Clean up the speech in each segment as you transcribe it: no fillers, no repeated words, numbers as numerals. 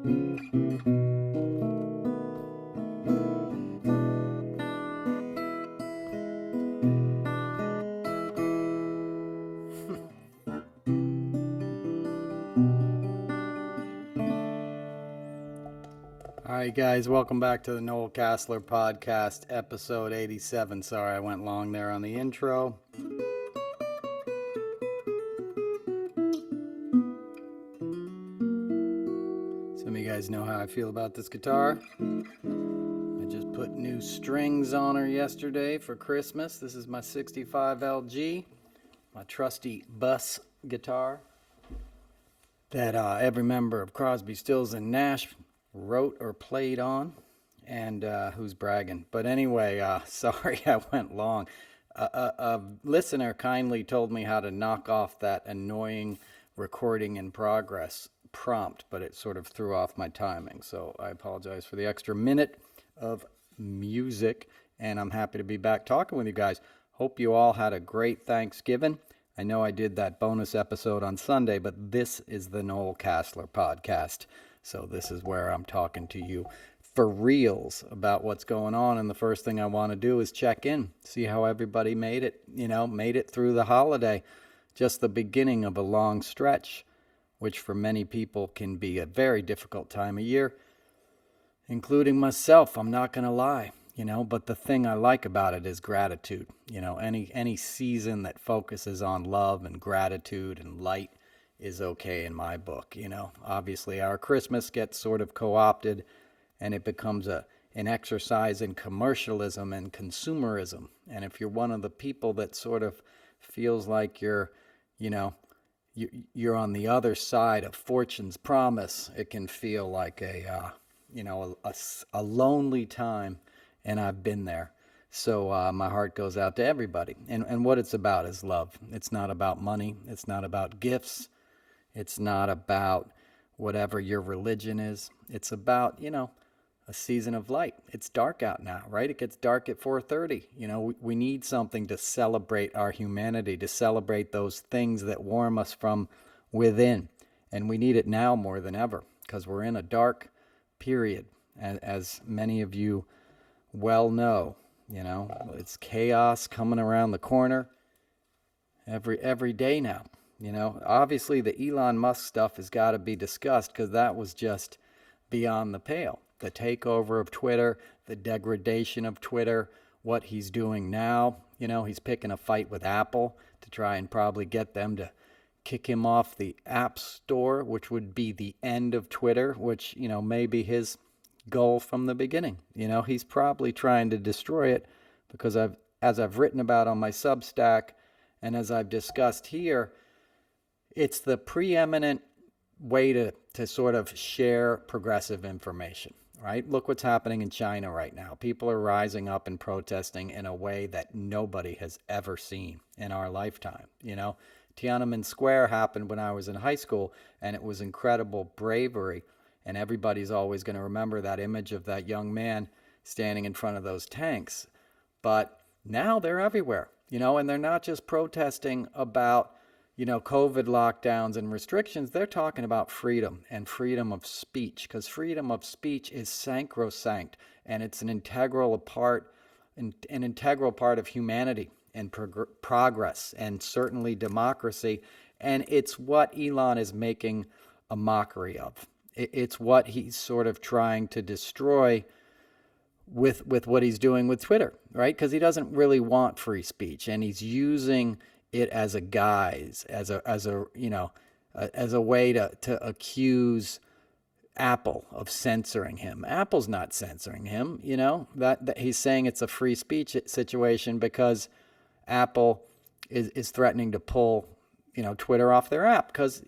All right, guys, welcome back to the Noel Casler podcast, episode 87. Sorry, I went long there on the intro. Some of you guys know how I feel about this guitar. I just put new strings on her yesterday for Christmas. This is my 65 LG, my trusty bus guitar that every member of Crosby, Stills, and Nash wrote or played on, and who's bragging? But anyway, sorry I went long. A listener kindly told me how to knock off that annoying recording in progress prompt, but it sort of threw off my timing. So I apologize for the extra minute of music, and I'm happy to be back talking with you guys. Hope you all had a great Thanksgiving. I know I did that bonus episode on Sunday, but this is the Noel Casler podcast. So this is where I'm talking to you for reals about what's going on. And the first thing I want to do is check in, see how everybody made it, made it through the holiday. Just the beginning of a long stretch, which for many people can be a very difficult time of year, including myself. I'm not going to lie, but the thing I like about it is gratitude. Any season that focuses on love and gratitude and light is okay in my book. Obviously our Christmas gets sort of co-opted and it becomes an exercise in commercialism and consumerism. And if you're one of the people that sort of feels like you're on the other side of fortune's promise, it can feel like a lonely time, and I've been there. So my heart goes out to everybody. And what it's about is love. It's not about money. It's not about gifts. It's not about whatever your religion is. It's about, a season of light. It's dark out now, right? It gets dark at 4:30. We need something to celebrate our humanity, to celebrate those things that warm us from within. And we need it now more than ever because we're in a dark period. As many of you well know, it's chaos coming around the corner every day now. Obviously the Elon Musk stuff has got to be discussed because that was just beyond the pale. The takeover of Twitter, the degradation of Twitter, what he's doing now. He's picking a fight with Apple to try and probably get them to kick him off the App Store, which would be the end of Twitter, which, may be his goal from the beginning. He's probably trying to destroy it because as I've written about on my Substack and as I've discussed here, it's the preeminent way to sort of share progressive information, right? Look what's happening in China right now. People are rising up and protesting in a way that nobody has ever seen in our lifetime. Tiananmen Square happened when I was in high school, and it was incredible bravery. And everybody's always going to remember that image of that young man standing in front of those tanks. But now they're everywhere, and they're not just protesting about COVID lockdowns and restrictions. They're talking about freedom and freedom of speech, because freedom of speech is sacrosanct, and it's an integral part of humanity and progress, and certainly democracy. And it's what Elon is making a mockery of. It's what he's sort of trying to destroy with what he's doing with Twitter, right? Because he doesn't really want free speech, and he's using it as a guise, as a way to accuse Apple of censoring him. Apple's not censoring him, that he's saying it's a free speech situation because Apple is threatening to pull, Twitter off their app because,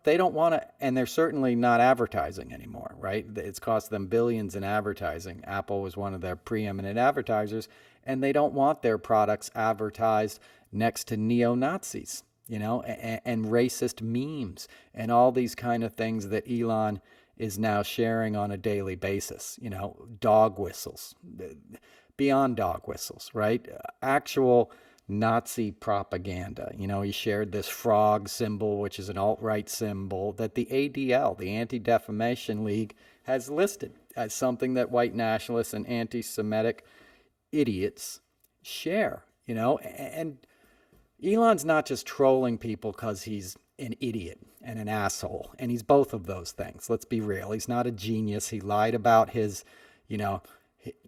they don't want to, and they're certainly not advertising anymore, right? It's cost them billions in advertising. Apple was one of their preeminent advertisers, and they don't want their products advertised next to neo-Nazis, and racist memes and all these kind of things that Elon is now sharing on a daily basis, dog whistles, beyond dog whistles, right? Actual Nazi propaganda. He shared this frog symbol, which is an alt-right symbol that the ADL, the Anti-Defamation League, has listed as something that white nationalists and anti-Semitic idiots share. And Elon's not just trolling people because he's an idiot and an asshole, and he's both of those things. Let's be real. He's not a genius. He lied about his, you know,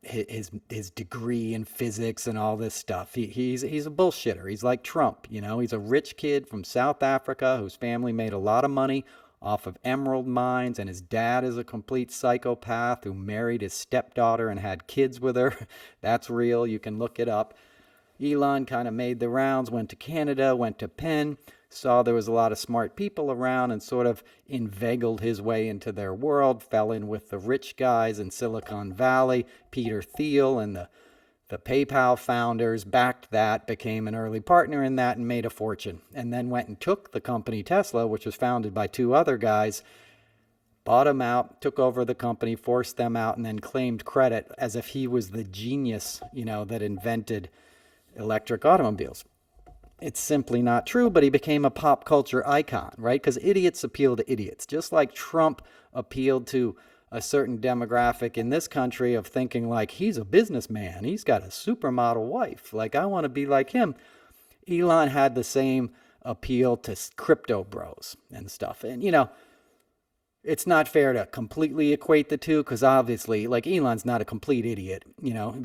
his degree in physics and all this stuff. He's a bullshitter. He's like Trump. He's a rich kid from South Africa whose family made a lot of money off of emerald mines, and his dad is a complete psychopath who married his stepdaughter and had kids with her. That's real. You can look it up. Elon kind of made the rounds, went to Canada, went to Penn, saw there was a lot of smart people around and sort of inveigled his way into their world, fell in with the rich guys in Silicon Valley, Peter Thiel and the PayPal founders, backed that, became an early partner in that and made a fortune. And then went and took the company Tesla, which was founded by two other guys, bought them out, took over the company, forced them out, and then claimed credit as if he was the genius, that invented electric automobiles. It's simply not true, but he became a pop culture icon, right? Because idiots appeal to idiots. Just like Trump appealed to a certain demographic in this country of thinking like, he's a businessman, he's got a supermodel wife, like I want to be like him. Elon had the same appeal to crypto bros and stuff. And, it's not fair to completely equate the two because obviously, like, Elon's not a complete idiot,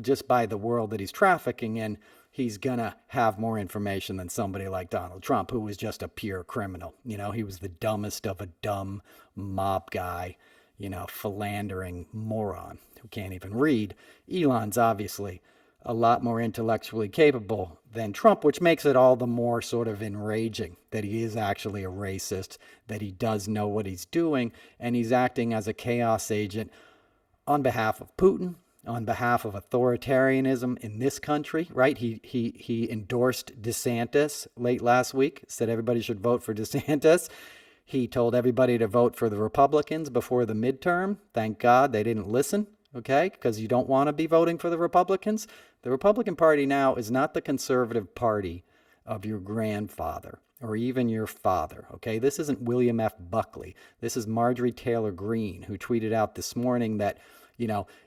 just by the world that he's trafficking in. He's going to have more information than somebody like Donald Trump, who was just a pure criminal. He was the dumbest of a dumb mob guy, philandering moron who can't even read. Elon's obviously a lot more intellectually capable than Trump, which makes it all the more sort of enraging that he is actually a racist, that he does know what he's doing, and he's acting as a chaos agent on behalf of Putin, on behalf of authoritarianism in this country, right? He endorsed DeSantis late last week, said everybody should vote for DeSantis. He told everybody to vote for the Republicans before the midterm. Thank God they didn't listen, okay? Because you don't want to be voting for the Republicans. The Republican Party now is not the conservative party of your grandfather or even your father, okay? This isn't William F. Buckley. This is Marjorie Taylor Greene, who tweeted out this morning that,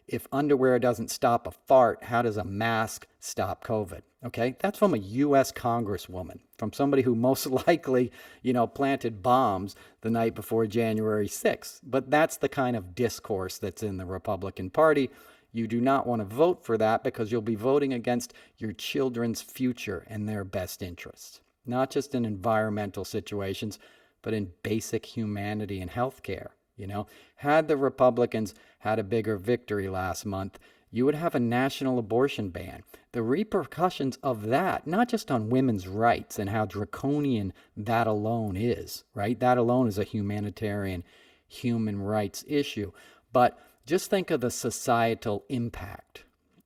if underwear doesn't stop a fart, how does a mask stop COVID? Okay, that's from a U.S. Congresswoman, from somebody who most likely, planted bombs the night before January 6th. But that's the kind of discourse that's in the Republican Party. You do not want to vote for that because you'll be voting against your children's future and their best interests, not just in environmental situations, but in basic humanity and healthcare. Had the Republicans had a bigger victory last month, you would have a national abortion ban. The repercussions of that, not just on women's rights and how draconian that alone is, right? That alone is a humanitarian human rights issue. But just think of the societal impact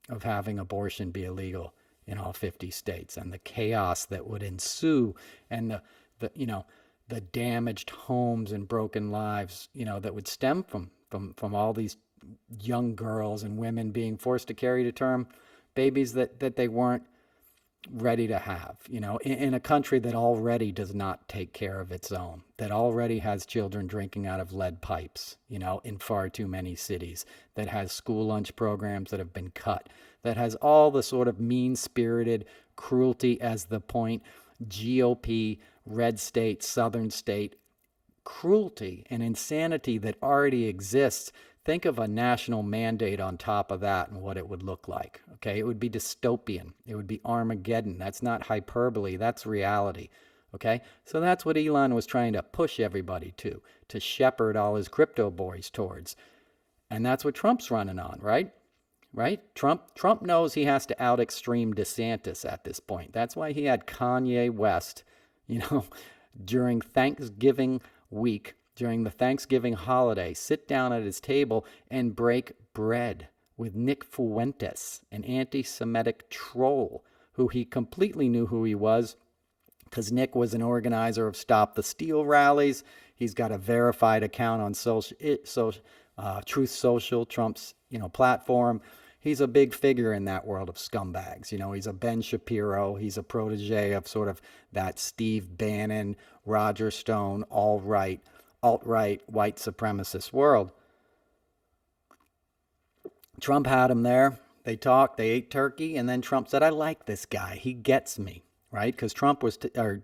of having abortion be illegal in all 50 states and the chaos that would ensue and the damaged homes and broken lives, that would stem from all these young girls and women being forced to carry to term babies that they weren't ready to have, in a country that already does not take care of its own, that already has children drinking out of lead pipes, in far too many cities, that has school lunch programs that have been cut, that has all the sort of mean-spirited cruelty as the point, GOP, red state, southern state, cruelty and insanity that already exists. Think of a national mandate on top of that and what it would look like. Okay, it would be dystopian. It would be Armageddon. That's not hyperbole. That's reality. Okay, so that's what Elon was trying to push everybody to shepherd all his crypto boys towards. And that's what Trump's running on, right? Right? Trump knows he has to out extreme DeSantis at this point. That's why he had Kanye West, during Thanksgiving week, during the Thanksgiving holiday, sit down at his table and break bread with Nick Fuentes, an anti-Semitic troll who he completely knew who he was because Nick was an organizer of Stop the Steal rallies. He's got a verified account on Truth Social, Trump's platform. he's a big figure in that world of scumbags. He's a Ben Shapiro. He's a protege of sort of that Steve Bannon, Roger Stone, alt-right white supremacist world. Trump had him there. They talked, they ate turkey, and then Trump said, I like this guy. He gets me, right? Because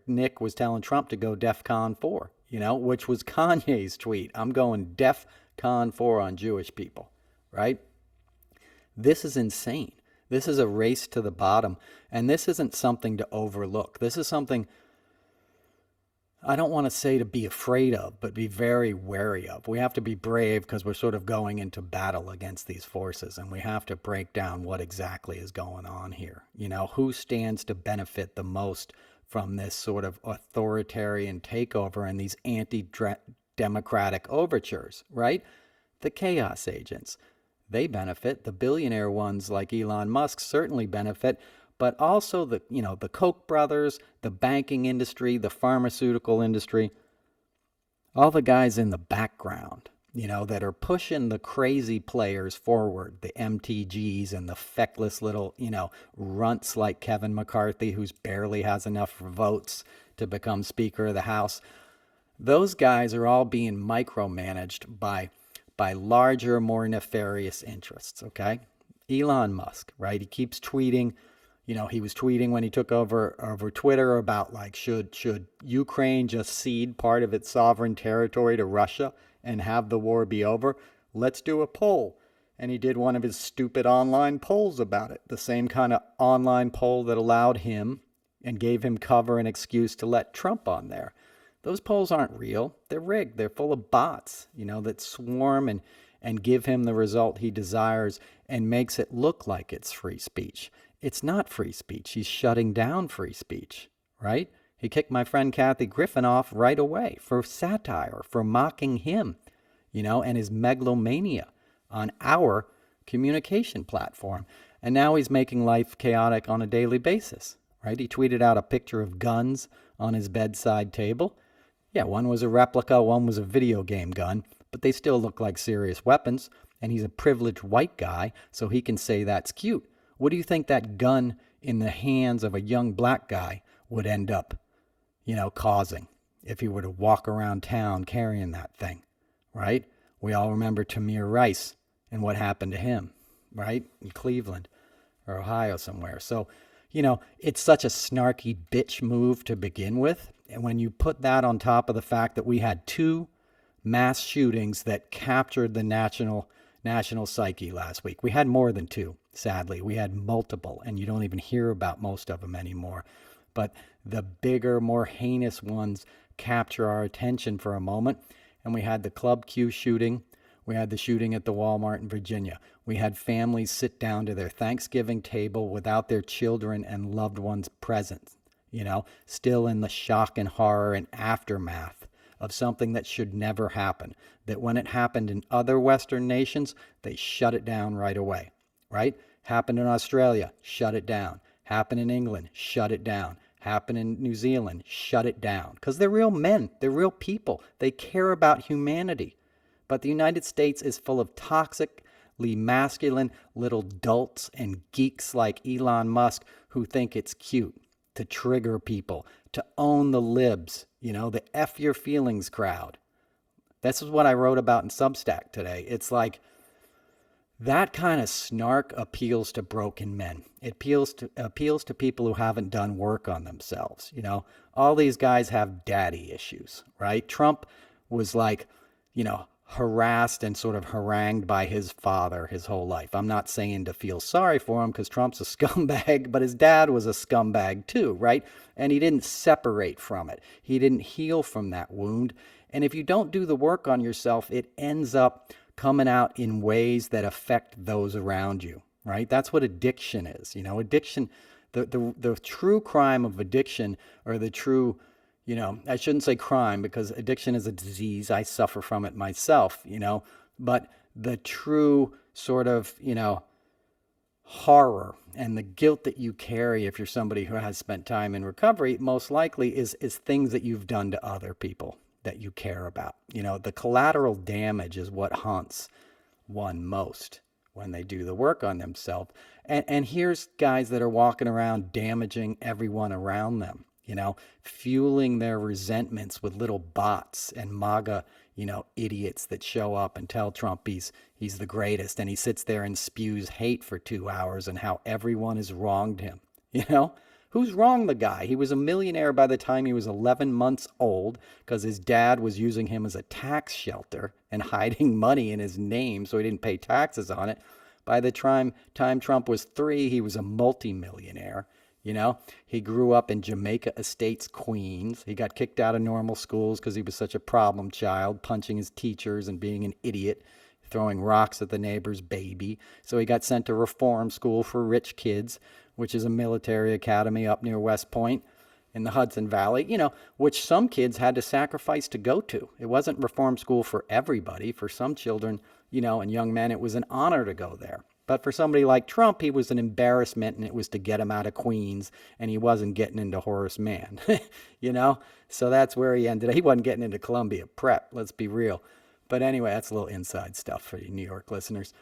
Nick was telling Trump to go DEFCON 4, which was Kanye's tweet. I'm going DEFCON 4 on Jewish people, right? This is insane. This is a race to the bottom, and this isn't something to overlook. This is something I don't want to say to be afraid of, but be very wary of. We have to be brave because we're sort of going into battle against these forces, and we have to break down what exactly is going on here. Who stands to benefit the most from this sort of authoritarian takeover and these anti-democratic overtures, right? The chaos agents. They benefit. The billionaire ones like Elon Musk certainly benefit. But also the Koch brothers, the banking industry, the pharmaceutical industry, all the guys in the background, that are pushing the crazy players forward, the MTGs and the feckless little, runts like Kevin McCarthy, who's barely has enough votes to become Speaker of the House. Those guys are all being micromanaged by larger, more nefarious interests, okay? Elon Musk, right? He keeps tweeting. He was tweeting when he took over Twitter about should Ukraine just cede part of its sovereign territory to Russia and have the war be over? Let's do a poll. And he did one of his stupid online polls about it. The same kind of online poll that allowed him and gave him cover and excuse to let Trump on there. Those polls aren't real. They're rigged. They're full of bots, that swarm and give him the result he desires and makes it look like it's free speech. It's not free speech. He's shutting down free speech, right? He kicked my friend Kathy Griffin off right away for satire, for mocking him, and his megalomania on our communication platform. And now he's making life chaotic on a daily basis, right? He tweeted out a picture of guns on his bedside table. Yeah, one was a replica, one was a video game gun, but they still look like serious weapons. And he's a privileged white guy, so he can say that's cute. What do you think that gun in the hands of a young black guy would end up, causing if he were to walk around town carrying that thing, right? We all remember Tamir Rice and what happened to him, right? In Cleveland or Ohio somewhere. So, it's such a snarky bitch move to begin with. And when you put that on top of the fact that we had 2 mass shootings that captured the national psyche last week. We had more than 2, sadly. We had multiple, and you don't even hear about most of them anymore. But the bigger, more heinous ones capture our attention for a moment. And we had the Club Q shooting. We had the shooting at the Walmart in Virginia. We had families sit down to their Thanksgiving table without their children and loved ones present, still in the shock and horror and aftermath of something that should never happen. That when it happened in other Western nations, they shut it down right away, right? Happened in Australia, shut it down. Happened in England, shut it down. Happened in New Zealand, shut it down. Because they're real men, they're real people. They care about humanity. But the United States is full of toxically masculine little dolts and geeks like Elon Musk who think it's cute to trigger people, to own the libs, the F your feelings crowd. This is what I wrote about in Substack today. It's like that kind of snark appeals to broken men. It appeals to people who haven't done work on themselves. All these guys have daddy issues, right? Trump was harassed and sort of harangued by his father his whole life. I'm not saying to feel sorry for him because Trump's a scumbag, but his dad was a scumbag too, right? And he didn't separate from it. He didn't heal from that wound. And if you don't do the work on yourself, it ends up coming out in ways that affect those around you, right? That's what addiction is. Addiction, the true crime of addiction, or the true, I shouldn't say crime because addiction is a disease. I suffer from it myself, but the true sort of, horror and the guilt that you carry if you're somebody who has spent time in recovery, most likely is things that you've done to other people that you care about. The collateral damage is what haunts one most when they do the work on themselves. And here's guys that are walking around damaging everyone around them, fueling their resentments with little bots and MAGA, idiots that show up and tell Trump he's the greatest. And he sits there and spews hate for 2 hours and how everyone has wronged him. Who's wronged the guy? He was a millionaire by the time he was 11 months old because his dad was using him as a tax shelter and hiding money in his name so he didn't pay taxes on it. By the time Trump was 3, he was a multimillionaire. He grew up in Jamaica Estates, Queens. He got kicked out of normal schools because he was such a problem child, punching his teachers and being an idiot, throwing rocks at the neighbor's baby. So he got sent to reform school for rich kids, which is a military academy up near West Point in the Hudson Valley, which some kids had to sacrifice to go to. It wasn't reform school for everybody. For some children, and young men, it was an honor to go there. But for somebody like Trump, he was an embarrassment, and it was to get him out of Queens, and he wasn't getting into Horace Mann, So that's where he ended up. He wasn't getting into Columbia Prep, let's be real. But anyway, that's a little inside stuff for you New York listeners.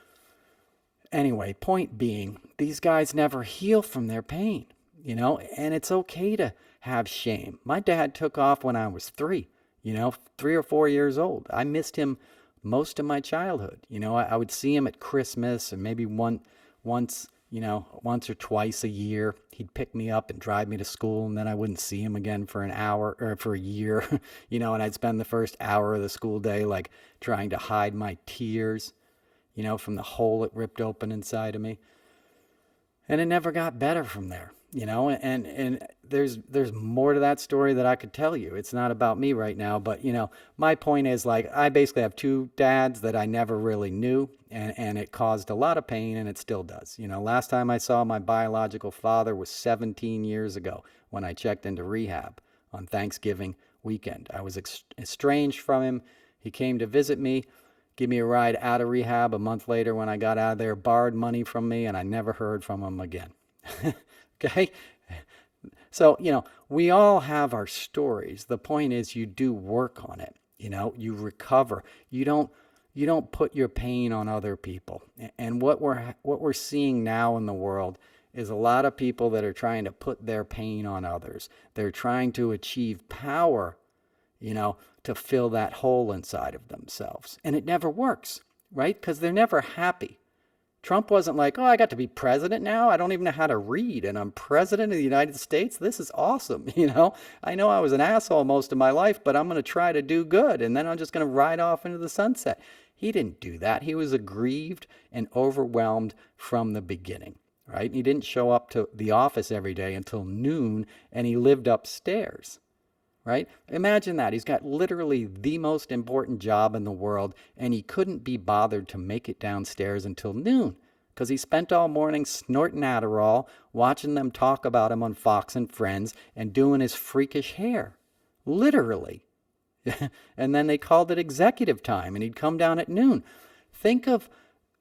Anyway, point being, these guys never heal from their pain, and it's okay to have shame. My dad took off when I was 3, 3 or 4 years old. I missed him most of my childhood. I would see him at Christmas and maybe once or twice a year. He'd pick me up and drive me to school, and then I wouldn't see him again for an hour or for a year, and I'd spend the first hour of the school day like trying to hide my tears, from the hole it ripped open inside of me. And it never got better from there, and there's more to that story that I could tell you. It's not about me right now, but, my point is, like, I basically have 2 dads that I never really knew, and it caused a lot of pain, and it still does. Last time I saw my biological father was 17 years ago when I checked into rehab on Thanksgiving weekend. I was estranged from him. He came to visit me, give me a ride out of rehab a month later when I got out of there, borrowed money from me, and I never heard from him again. Okay? So, we all have our stories. The point is you do work on it. You recover. You don't put your pain on other people. And what we're seeing now in the world is a lot of people that are trying to put their pain on others. They're trying to achieve power, to fill that hole inside of themselves. And it never works, right? Because they're never happy. Trump wasn't like, oh, I got to be president now. I don't even know how to read, and I'm president of the United States. This is awesome. I know I was an asshole most of my life, but I'm going to try to do good, and then I'm just going to ride off into the sunset. He didn't do that. He was aggrieved and overwhelmed from the beginning, right? He didn't show up to the office every day until noon, and he lived upstairs, right? Imagine that. He's got literally the most important job in the world, and he couldn't be bothered to make it downstairs until noon because he spent all morning snorting Adderall, watching them talk about him on Fox and Friends, and doing his freakish hair. Literally. And then they called it executive time, and he'd come down at noon. Think of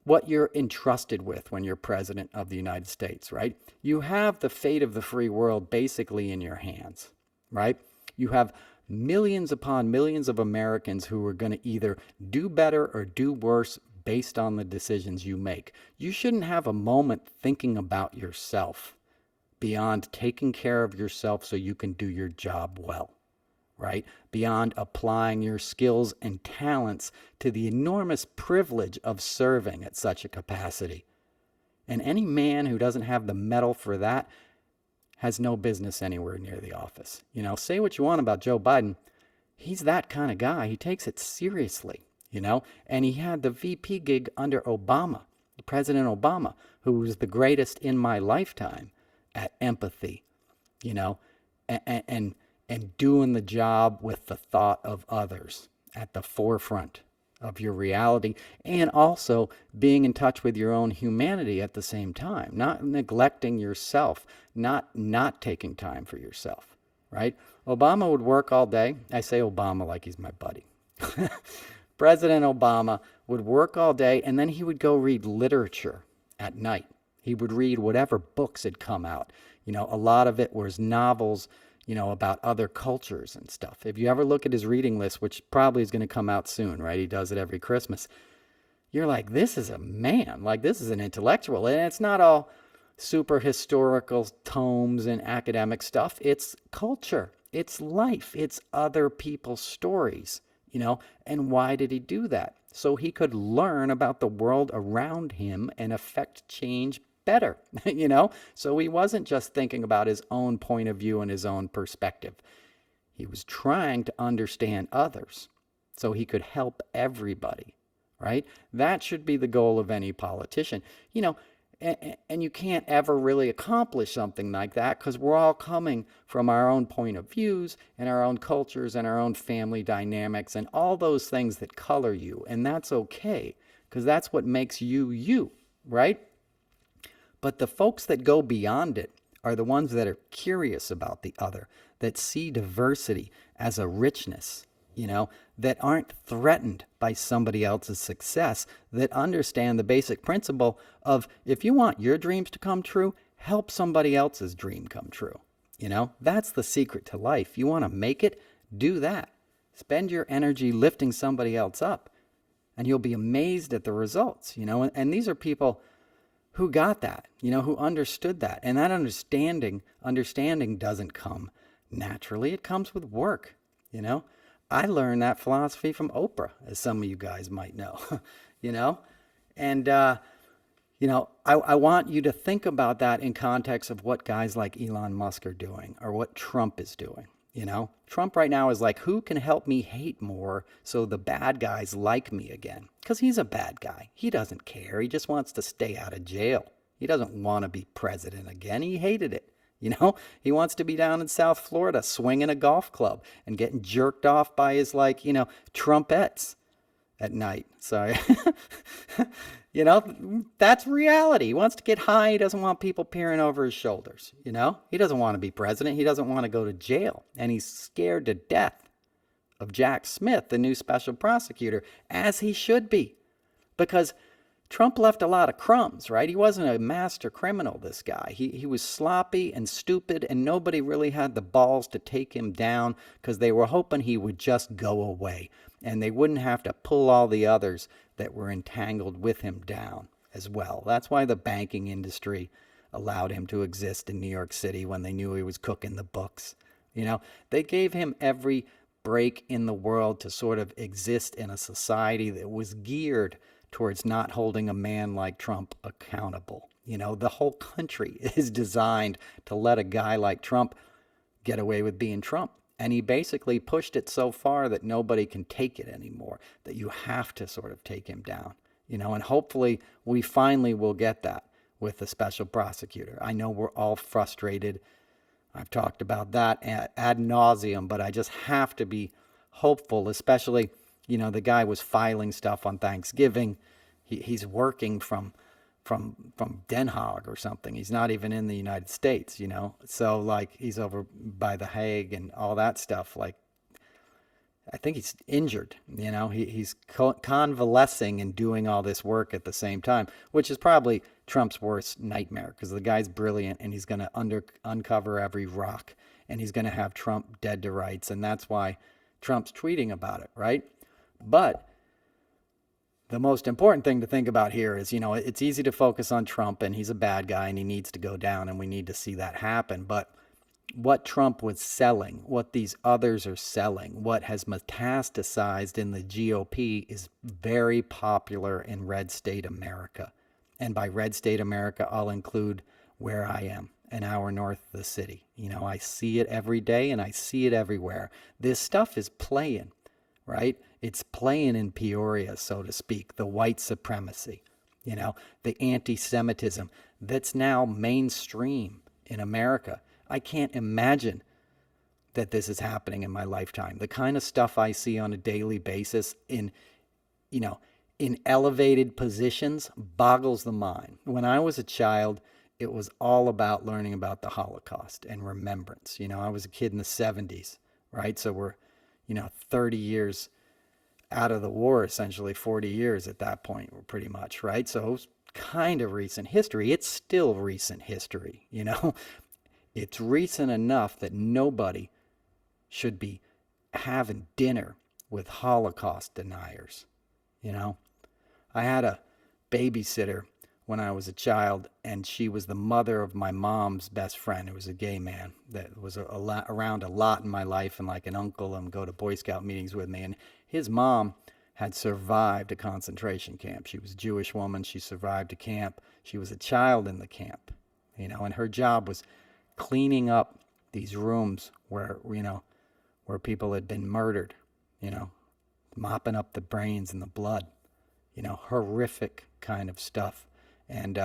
what you're entrusted with when you're president of the United States, right? You have the fate of the free world basically in your hands, right? You have millions upon millions of Americans who are going to either do better or do worse based on the decisions you make. You shouldn't have a moment thinking about yourself beyond taking care of yourself so you can do your job well, right? Beyond applying your skills and talents to the enormous privilege of serving at such a capacity. And any man who doesn't have the mettle for that has no business anywhere near the office. Say what you want about Joe Biden. He's that kind of guy. He takes it seriously, and he had the VP gig under Obama, President Obama, who was the greatest in my lifetime at empathy, and doing the job with the thought of others at the forefront of your reality, and also being in touch with your own humanity at the same time, not neglecting yourself, not taking time for yourself, right? Obama would work all day. I say Obama like he's my buddy. President Obama would work all day, and then he would go read literature at night. He would read whatever books had come out. A lot of it was novels, about other cultures and stuff. If you ever look at his reading list, which probably is going to come out soon, right? He does it every Christmas. you're like, this is a man, like this is an intellectual. And it's not all super historical tomes and academic stuff. It's culture, it's life, it's other people's stories, you know. And why did he do that? So he could learn about the world around him and affect change better, you know. So he wasn't just thinking about his own point of view and his own perspective. He was trying to understand others so he could help everybody, right? That should be the goal of any politician. You know, and you can't ever really accomplish something like that because we're all coming from our own point of views and our own cultures and our own family dynamics and all those things that color you. And that's okay because that's what makes you you, right? But the folks that go beyond it are the ones that are curious about the other, that see diversity as a richness, you know, that aren't threatened by somebody else's success, that understand the basic principle of if you want your dreams to come true, help somebody else's dream come true. You know, that's the secret to life. You want to make it, do that. Spend your energy lifting somebody else up, and you'll be amazed at the results, you know. And these are people who got that, you know, who understood that. And that understanding doesn't come naturally. It comes with work, you know. I learned that philosophy from Oprah, as some of you guys might know, you know. And, you know, I want you to think about that in context of what guys like Elon Musk are doing or what Trump is doing. You know, Trump right now is like, who can help me hate more so the bad guys like me again? Because he's a bad guy. He doesn't care. He just wants to stay out of jail. He doesn't want to be president again. He hated it. You know, he wants to be down in South Florida swinging a golf club and getting jerked off by his, like, you know, Trumpettes at night. Sorry. You know, that's reality. He wants to get high. He doesn't want people peering over his shoulders. You know, he doesn't want to be president. He doesn't want to go to jail. And he's scared to death of Jack Smith, the new special prosecutor, as he should be. Because Trump left a lot of crumbs, right? He wasn't a master criminal, this guy. He was sloppy and stupid, and nobody really had the balls to take him down because they were hoping he would just go away and they wouldn't have to pull all the others that were entangled with him down as well. That's why the banking industry allowed him to exist in New York City when they knew he was cooking the books. You know, they gave him every break in the world to sort of exist in a society that was geared towards not holding a man like Trump accountable. You know, the whole country is designed to let a guy like Trump get away with being Trump. And he basically pushed it so far that nobody can take it anymore, that you have to sort of take him down. You know, and hopefully we finally will get that with the special prosecutor. I know we're all frustrated. I've talked about that ad nauseum, but I just have to be hopeful, especially, you know, the guy was filing stuff on Thanksgiving. He's working from Den Haag or something. He's not even in the United States, you know. So like he's over by the Hague and all that stuff. Like I think he's injured, you know. He's convalescing and doing all this work at the same time, which is probably Trump's worst nightmare because the guy's brilliant and he's going to uncover every rock and he's going to have Trump dead to rights, and that's why Trump's tweeting about it, right? But the most important thing to think about here is, you know, it's easy to focus on Trump and he's a bad guy and he needs to go down and we need to see that happen. But what Trump was selling, what these others are selling, what has metastasized in the GOP is very popular in red state America. And by red state America, I'll include where I am, an hour north of the city. You know, I see it every day and I see it everywhere. This stuff is playing, right? It's playing in Peoria, so to speak, the white supremacy, you know, the anti-Semitism that's now mainstream in America. I can't imagine that this is happening in my lifetime. The kind of stuff I see on a daily basis in, you know, in elevated positions boggles the mind. When I was a child, it was all about learning about the Holocaust and remembrance. You know, I was a kid in the 70s, right? So we're, you know, 30 years out of the war, essentially 40 years at that point, pretty much, right? So it was kind of recent history. It's still recent history, you know? It's recent enough that nobody should be having dinner with Holocaust deniers, you know? I had a babysitter when I was a child, and she was the mother of my mom's best friend, who was a gay man that was around a lot in my life, and like an uncle, and go to Boy Scout meetings with me. And his mom had survived a concentration camp. She was a Jewish woman. She survived a camp. She was a child in the camp, and her job was cleaning up these rooms where people had been murdered, you know, mopping up the brains and the blood, horrific kind of stuff. And,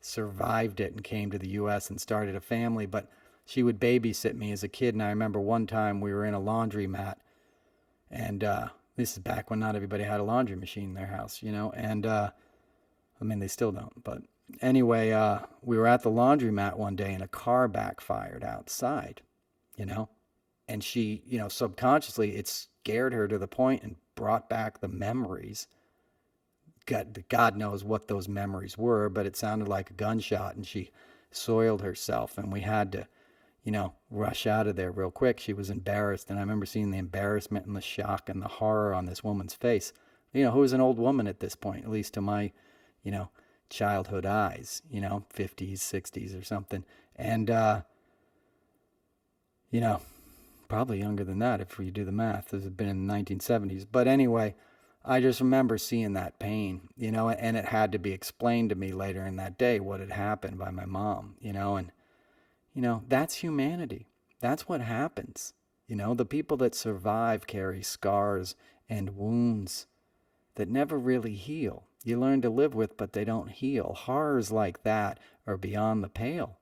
survived it and came to the U.S. and started a family. But she would babysit me as a kid. And I remember one time we were in a laundromat, and this is back when not everybody had a laundry machine in their house, and I mean, they still don't. But anyway, we were at the laundromat one day, and a car backfired outside, and she, subconsciously, it scared her to the point and brought back the memories. God knows what those memories were, but it sounded like a gunshot, and she soiled herself, and we had to, rush out of there real quick. She was embarrassed, and I remember seeing the embarrassment and the shock and the horror on this woman's face, who was an old woman at this point, at least to my, childhood eyes, 50s, 60s or something. And, probably younger than that if you do the math. This had been in the 1970s. But anyway, I just remember seeing that pain, and it had to be explained to me later in that day what had happened by my mom, and, that's humanity. That's what happens. The people that survive carry scars and wounds that never really heal. You learn to live with, but they don't heal. Horrors like that are beyond the pale,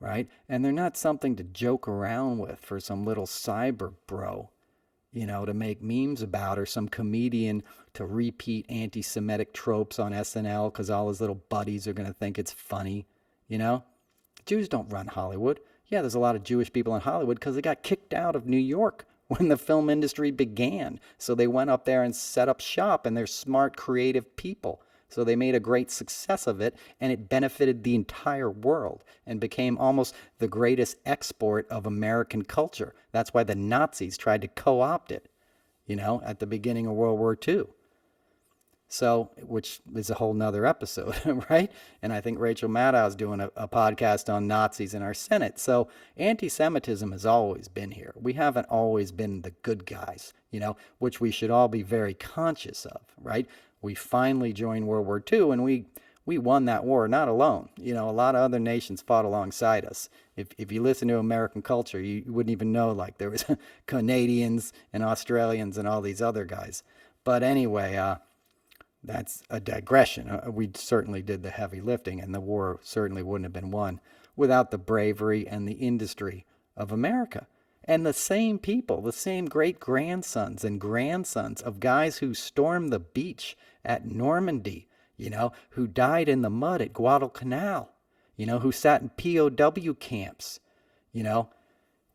right? And they're not something to joke around with for some little cyber bro, to make memes about, or some comedian to repeat anti-Semitic tropes on SNL because all his little buddies are going to think it's funny, Jews don't run Hollywood. Yeah, there's a lot of Jewish people in Hollywood because they got kicked out of New York when the film industry began. So they went up there and set up shop, and they're smart, creative people. So they made a great success of it, and it benefited the entire world and became almost the greatest export of American culture. That's why the Nazis tried to co-opt it, at the beginning of World War II. So, which is a whole nother episode, right? And I think Rachel Maddow's doing a podcast on Nazis in our Senate. So anti-Semitism has always been here. We haven't always been the good guys, which we should all be very conscious of, right? We finally joined World War II, and we won that war, not alone. A lot of other nations fought alongside us. If you listen to American culture, you wouldn't even know, like, there was Canadians and Australians and all these other guys. But anyway, that's a digression. We certainly did the heavy lifting, and the war certainly wouldn't have been won without the bravery and the industry of America. And the same people, the same great-grandsons and grandsons of guys who stormed the beach at Normandy, who died in the mud at Guadalcanal, who sat in POW camps,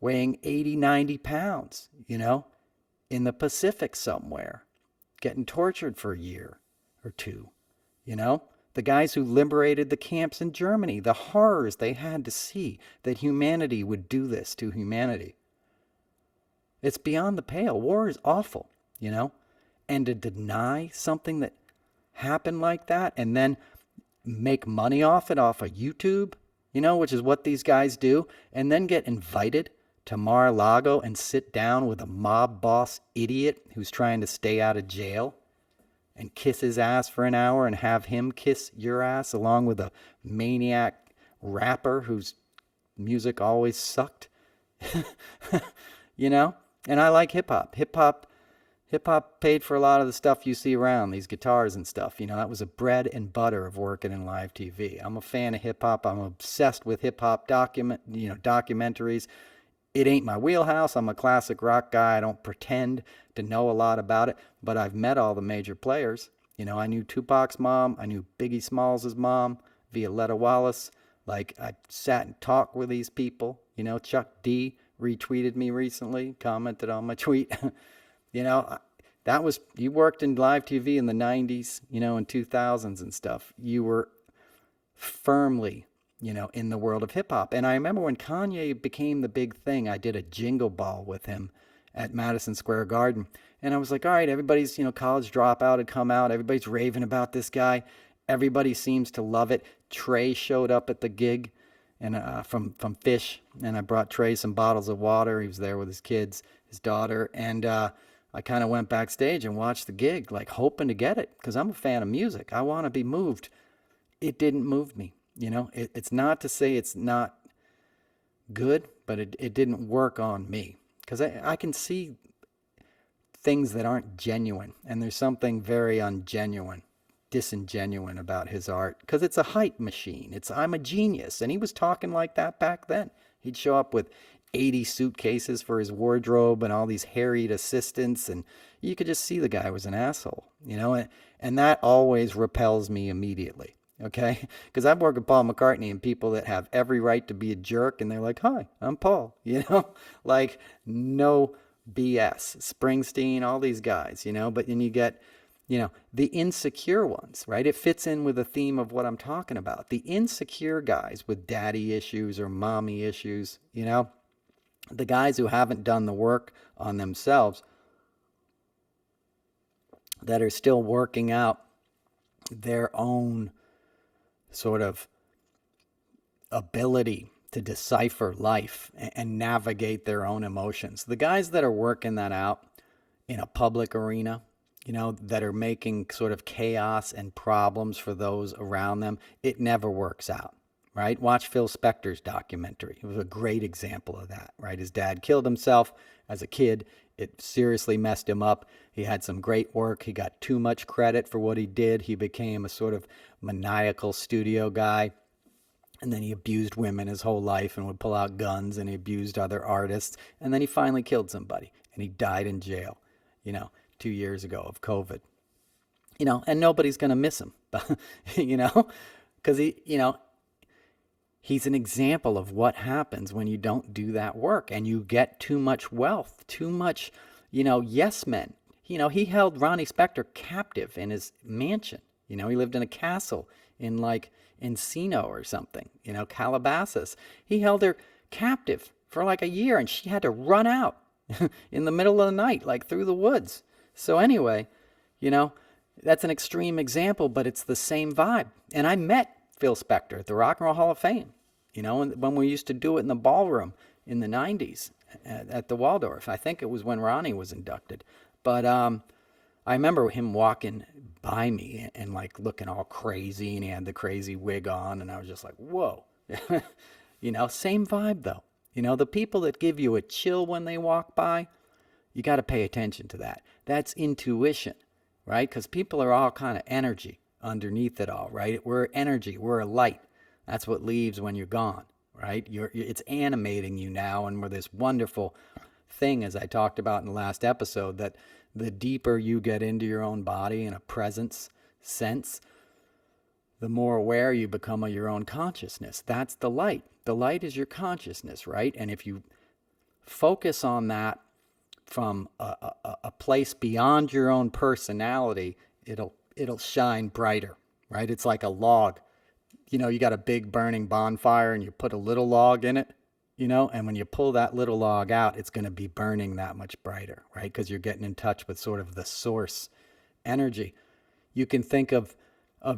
weighing 80, 90 pounds, in the Pacific somewhere, getting tortured for a year or two, the guys who liberated the camps in Germany, the horrors they had to see that humanity would do this to humanity. It's beyond the pale. War is awful, and to deny something that happened like that and then make money off it, off of YouTube, which is what these guys do, and then get invited to Mar-a-Lago and sit down with a mob boss idiot who's trying to stay out of jail, and kiss his ass for an hour and have him kiss your ass along with a maniac rapper whose music always sucked. And I like hip-hop. Hip-hop paid for a lot of the stuff you see around, these guitars and stuff. That was the bread and butter of working in live TV. I'm a fan of hip-hop. I'm obsessed with hip-hop documentaries. It ain't my wheelhouse. I'm a classic rock guy. I don't pretend to know a lot about it, but I've met all the major players. I knew Tupac's mom. I knew Biggie Smalls' mom, Violetta Wallace. Like, I sat and talked with these people. Chuck D retweeted me recently, commented on my tweet. You worked in live TV in the 90s, in 2000s and stuff. You were firmly, in the world of hip hop. And I remember when Kanye became the big thing, I did a jingle ball with him at Madison Square Garden. And I was like, all right, everybody's, college dropout had come out. Everybody's raving about this guy. Everybody seems to love it. Trey showed up at the gig and from Fish, and I brought Trey some bottles of water. He was there with his kids, his daughter, and I kind of went backstage and watched the gig, like hoping to get it, because I'm a fan of music. I want to be moved. It didn't move me. It's not to say it's not good, but it didn't work on me, because I can see things that aren't genuine, and there's something very ungenuine, disingenuine about his art, because it's a hype machine. I'm a genius, and he was talking like that back then. He'd show up with 80 suitcases for his wardrobe and all these harried assistants, and you could just see the guy was an asshole, and that always repels me immediately. Okay, because I've worked with Paul McCartney and people that have every right to be a jerk, and they're like, "Hi, I'm Paul," like no BS. Springsteen, all these guys, but then you get, the insecure ones, right? It fits in with the theme of what I'm talking about. The insecure guys with daddy issues or mommy issues, the guys who haven't done the work on themselves, that are still working out their own sort of ability to decipher life and navigate their own emotions. The guys that are working that out in a public arena, that are making sort of chaos and problems for those around them, it never works out, right? Watch Phil Spector's documentary. It was a great example of that, right? His dad killed himself as a kid. It seriously messed him up. He had some great work. He got too much credit for what he did. He became a sort of maniacal studio guy. And then he abused women his whole life and would pull out guns, and he abused other artists. And then he finally killed somebody, and he died in jail, 2 years ago of COVID. And nobody's going to miss him, because he's an example of what happens when you don't do that work and you get too much wealth, too much, yes men. He held Ronnie Spector captive in his mansion. He lived in a castle in like Encino or something, Calabasas. He held her captive for like a year, and she had to run out in the middle of the night, like through the woods. So anyway, that's an extreme example, but it's the same vibe. And I met Phil Spector at the Rock and Roll Hall of Fame, when we used to do it in the ballroom in the 90s at the Waldorf. I think it was when Ronnie was inducted. But I remember him walking by me and like looking all crazy, and he had the crazy wig on, and I was just like, whoa. Same vibe though. The people that give you a chill when they walk by, you got to pay attention to that. That's intuition, right? Because people are all kind of energy underneath it all, right? We're energy, we're a light. That's what leaves when you're gone, right? It's animating you now, and we're this wonderful thing, as I talked about in the last episode, that the deeper you get into your own body in a presence sense, the more aware you become of your own consciousness. That's the light. The light is your consciousness, right? And if you focus on that from a place beyond your own personality, it'll shine brighter, right? It's like a log. You got a big burning bonfire and you put a little log in it, and when you pull that little log out, it's going to be burning that much brighter, right? Because you're getting in touch with sort of the source energy. You can think of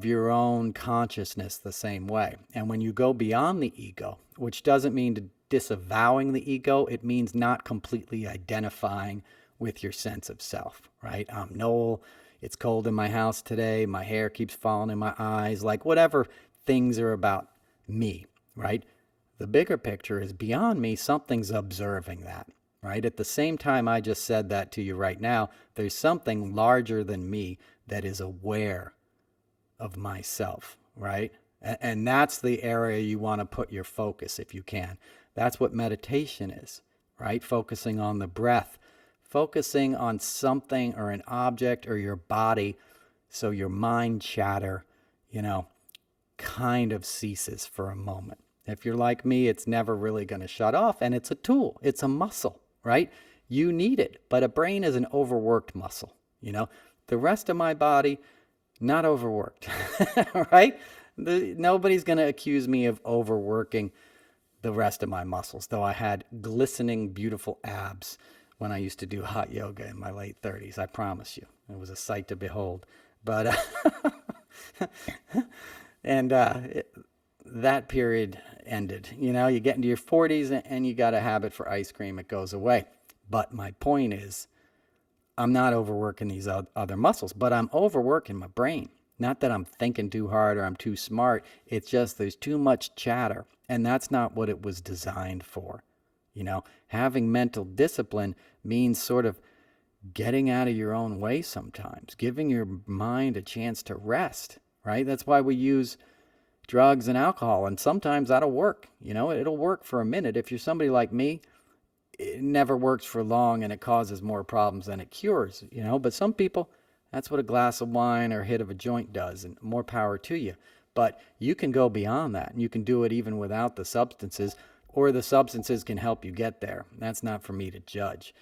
your own consciousness the same way. And when you go beyond the ego, which doesn't mean disavowing the ego, it means not completely identifying with your sense of self, right? I'm Noel. It's cold in my house today. My hair keeps falling in my eyes, like whatever things are about me, right? The bigger picture is beyond me. Something's observing that, right? At the same time I just said that to you right now, there's something larger than me that is aware of myself, right? And that's the area you want to put your focus if you can. That's what meditation is, right? Focusing on the breath, focusing on something or an object or your body, so your mind chatter, kind of ceases for a moment. If you're like me, it's never really going to shut off, and it's a tool. It's a muscle, right? You need it, but a brain is an overworked muscle, The rest of my body, not overworked, right? Nobody's going to accuse me of overworking the rest of my muscles, though I had glistening, beautiful abs when I used to do hot yoga in my late 30s. I promise you, it was a sight to behold. But and that period ended. You know, you get into your 40s and you got a habit for ice cream. It goes away. But my point is, I'm not overworking these other muscles, but I'm overworking my brain. Not that I'm thinking too hard or I'm too smart. It's just there's too much chatter, and that's not what it was designed for. You know, having mental discipline means sort of getting out of your own way sometimes, giving your mind a chance to rest, right? That's why we use drugs and alcohol, and sometimes that'll work. You know, it'll work for a minute. If you're somebody like me, it never works for long and it causes more problems than it cures, you know. But some people, that's what a glass of wine or a hit of a joint does, and more power to you. But you can go beyond that, and you can do it even without the substances, or the substances can help you get there. That's not for me to judge.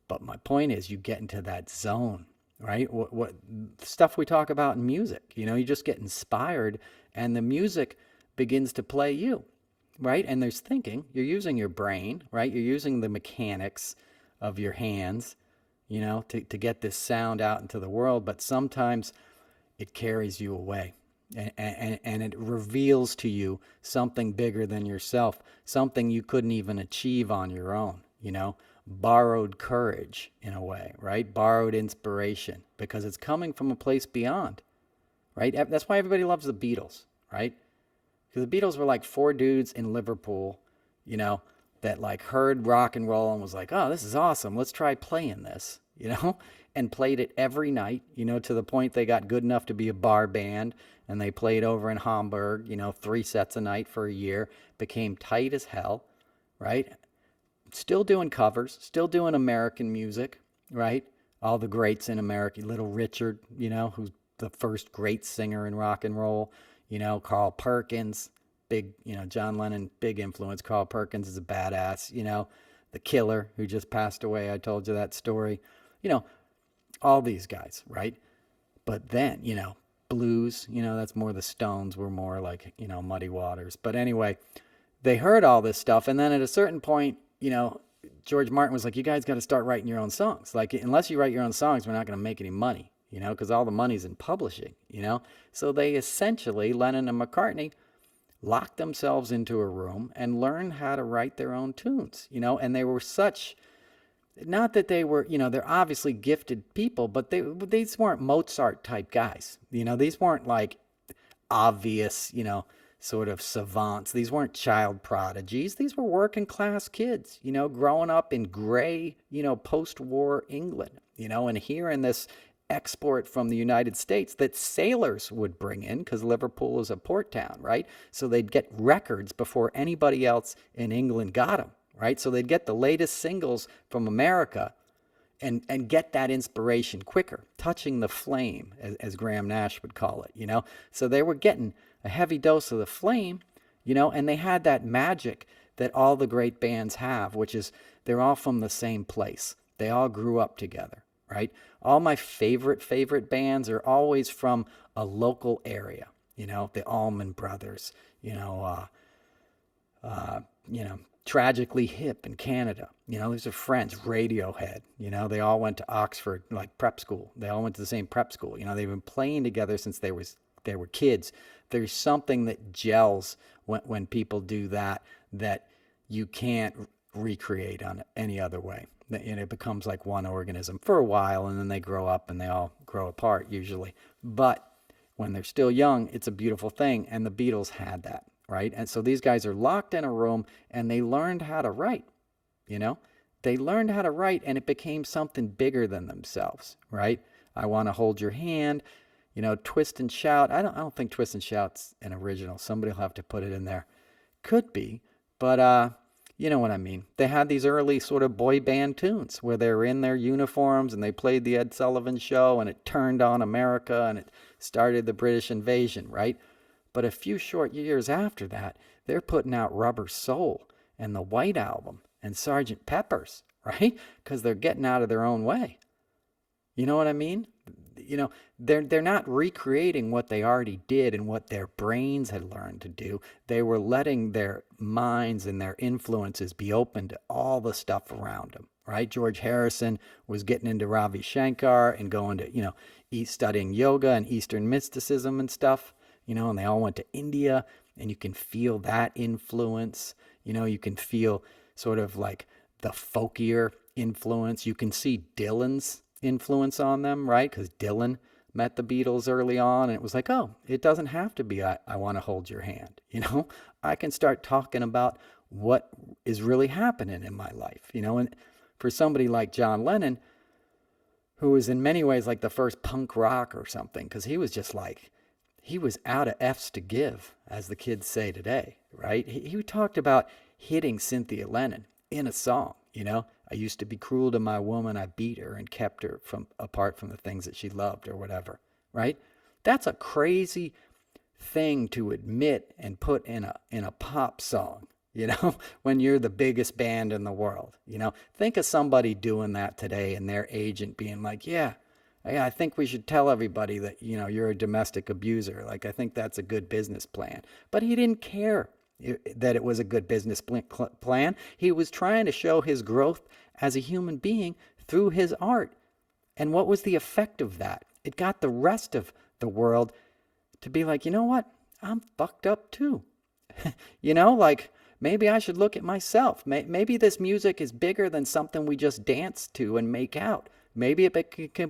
But my point is, you get into that zone, right? What stuff we talk about in music, you know, you just get inspired and the music begins to play you, right? And there's thinking, you're using your brain, right? You're using the mechanics of your hands, you know, to get this sound out into the world. But sometimes it carries you away, and it reveals to you something bigger than yourself, something you couldn't even achieve on your own, you know, borrowed courage in a way, right? Borrowed inspiration, because it's coming from a place beyond, right? That's why everybody loves the Beatles, right? Because the Beatles were like four dudes in Liverpool, you know, that like heard rock and roll and was like, oh, this is awesome. Let's try playing this, you know, and played it every night, you know, to the point they got good enough to be a bar band, and they played over in Hamburg, you know, 3 sets a night for a year, became tight as hell, right? Still doing covers, still doing American music, right? All the greats in America, Little Richard, you know, who's the first great singer in rock and roll, you know, Carl Perkins, big, you know, John Lennon, big influence. Carl Perkins is a badass, you know, the Killer, who just passed away. I told you that story, you know, all these guys, right? But then, you know, blues, you know, that's more the Stones, were more like, you know, Muddy Waters. But anyway, they heard all this stuff. And then at a certain point, you know, George Martin was like, you guys got to start writing your own songs. Like, unless you write your own songs, we're not going to make any money, you know, because all the money's in publishing, you know. So they essentially, Lennon and McCartney, locked themselves into a room and learned how to write their own tunes, you know. And they were such, not that they were, you know, they're obviously gifted people, but these weren't Mozart type guys, you know. These weren't like obvious, you know, sort of savants. These weren't child prodigies. These were working class kids, you know, growing up in gray, you know, post-war England, you know, and hearing this export from the United States that sailors would bring in, because Liverpool is a port town, right? So they'd get records before anybody else in England got them, right? So they'd get the latest singles from America and get that inspiration quicker, touching the flame, as Graham Nash would call it, you know? So they were getting a heavy dose of the flame, you know, and they had that magic that all the great bands have, which is they're all from the same place. They all grew up together, right? All my favorite bands are always from a local area, you know, the Allman Brothers, you know, Tragically Hip in Canada. You know, these are friends. Radiohead, you know, they all went to Oxford, like prep school. They all went to the same prep school. You know, they've been playing together since they were kids. There's something that gels when people do that you can't recreate on any other way. And it becomes like one organism for a while, and then they grow up and they all grow apart usually. But when they're still young, it's a beautiful thing. And the Beatles had that, right? And so these guys are locked in a room and they learned how to write, you know? They learned how to write, and it became something bigger than themselves, right? I Want to Hold Your Hand, you know, Twist and Shout. I don't think Twist and Shout's an original. Somebody will have to put it in there. Could be, but you know what I mean. They had these early sort of boy band tunes where they were in their uniforms and they played the Ed Sullivan Show, and it turned on America and it started the British invasion, right? But a few short years after that, they're putting out Rubber Soul and the White Album and Sgt. Pepper's, right? Because they're getting out of their own way. You know what I mean? you know, they're not recreating what they already did and what their brains had learned to do. They were letting their minds and their influences be open to all the stuff around them, right? George Harrison was getting into Ravi Shankar and going to, studying yoga and Eastern mysticism and stuff, and they all went to India, and you can feel that influence. You can feel sort of like the folkier influence. You can see Dylan's influence on them, right? Because Dylan met the Beatles early on, and it was like, oh, it doesn't have to be I want to hold your hand. I can start talking about what is really happening in my life. And for somebody like John Lennon, who was in many ways like the first punk rock or something, because he was just like, he was out of F's to give, as the kids say today, right? He talked about hitting Cynthia Lennon in a song. I used to be cruel to my woman. I beat her and kept her apart from the things that she loved or whatever, right? That's a crazy thing to admit and put in a pop song, when you're the biggest band in the world. Think of somebody doing that today and their agent being like, yeah, I think we should tell everybody that, you're a domestic abuser. Like, I think that's a good business plan. But he didn't care that it was a good business plan. He was trying to show his growth as a human being through his art. And what was the effect of that? It got the rest of the world to be like, you know what? I'm fucked up too. Like, maybe I should look at myself. Maybe this music is bigger than something we just dance to and make out. Maybe it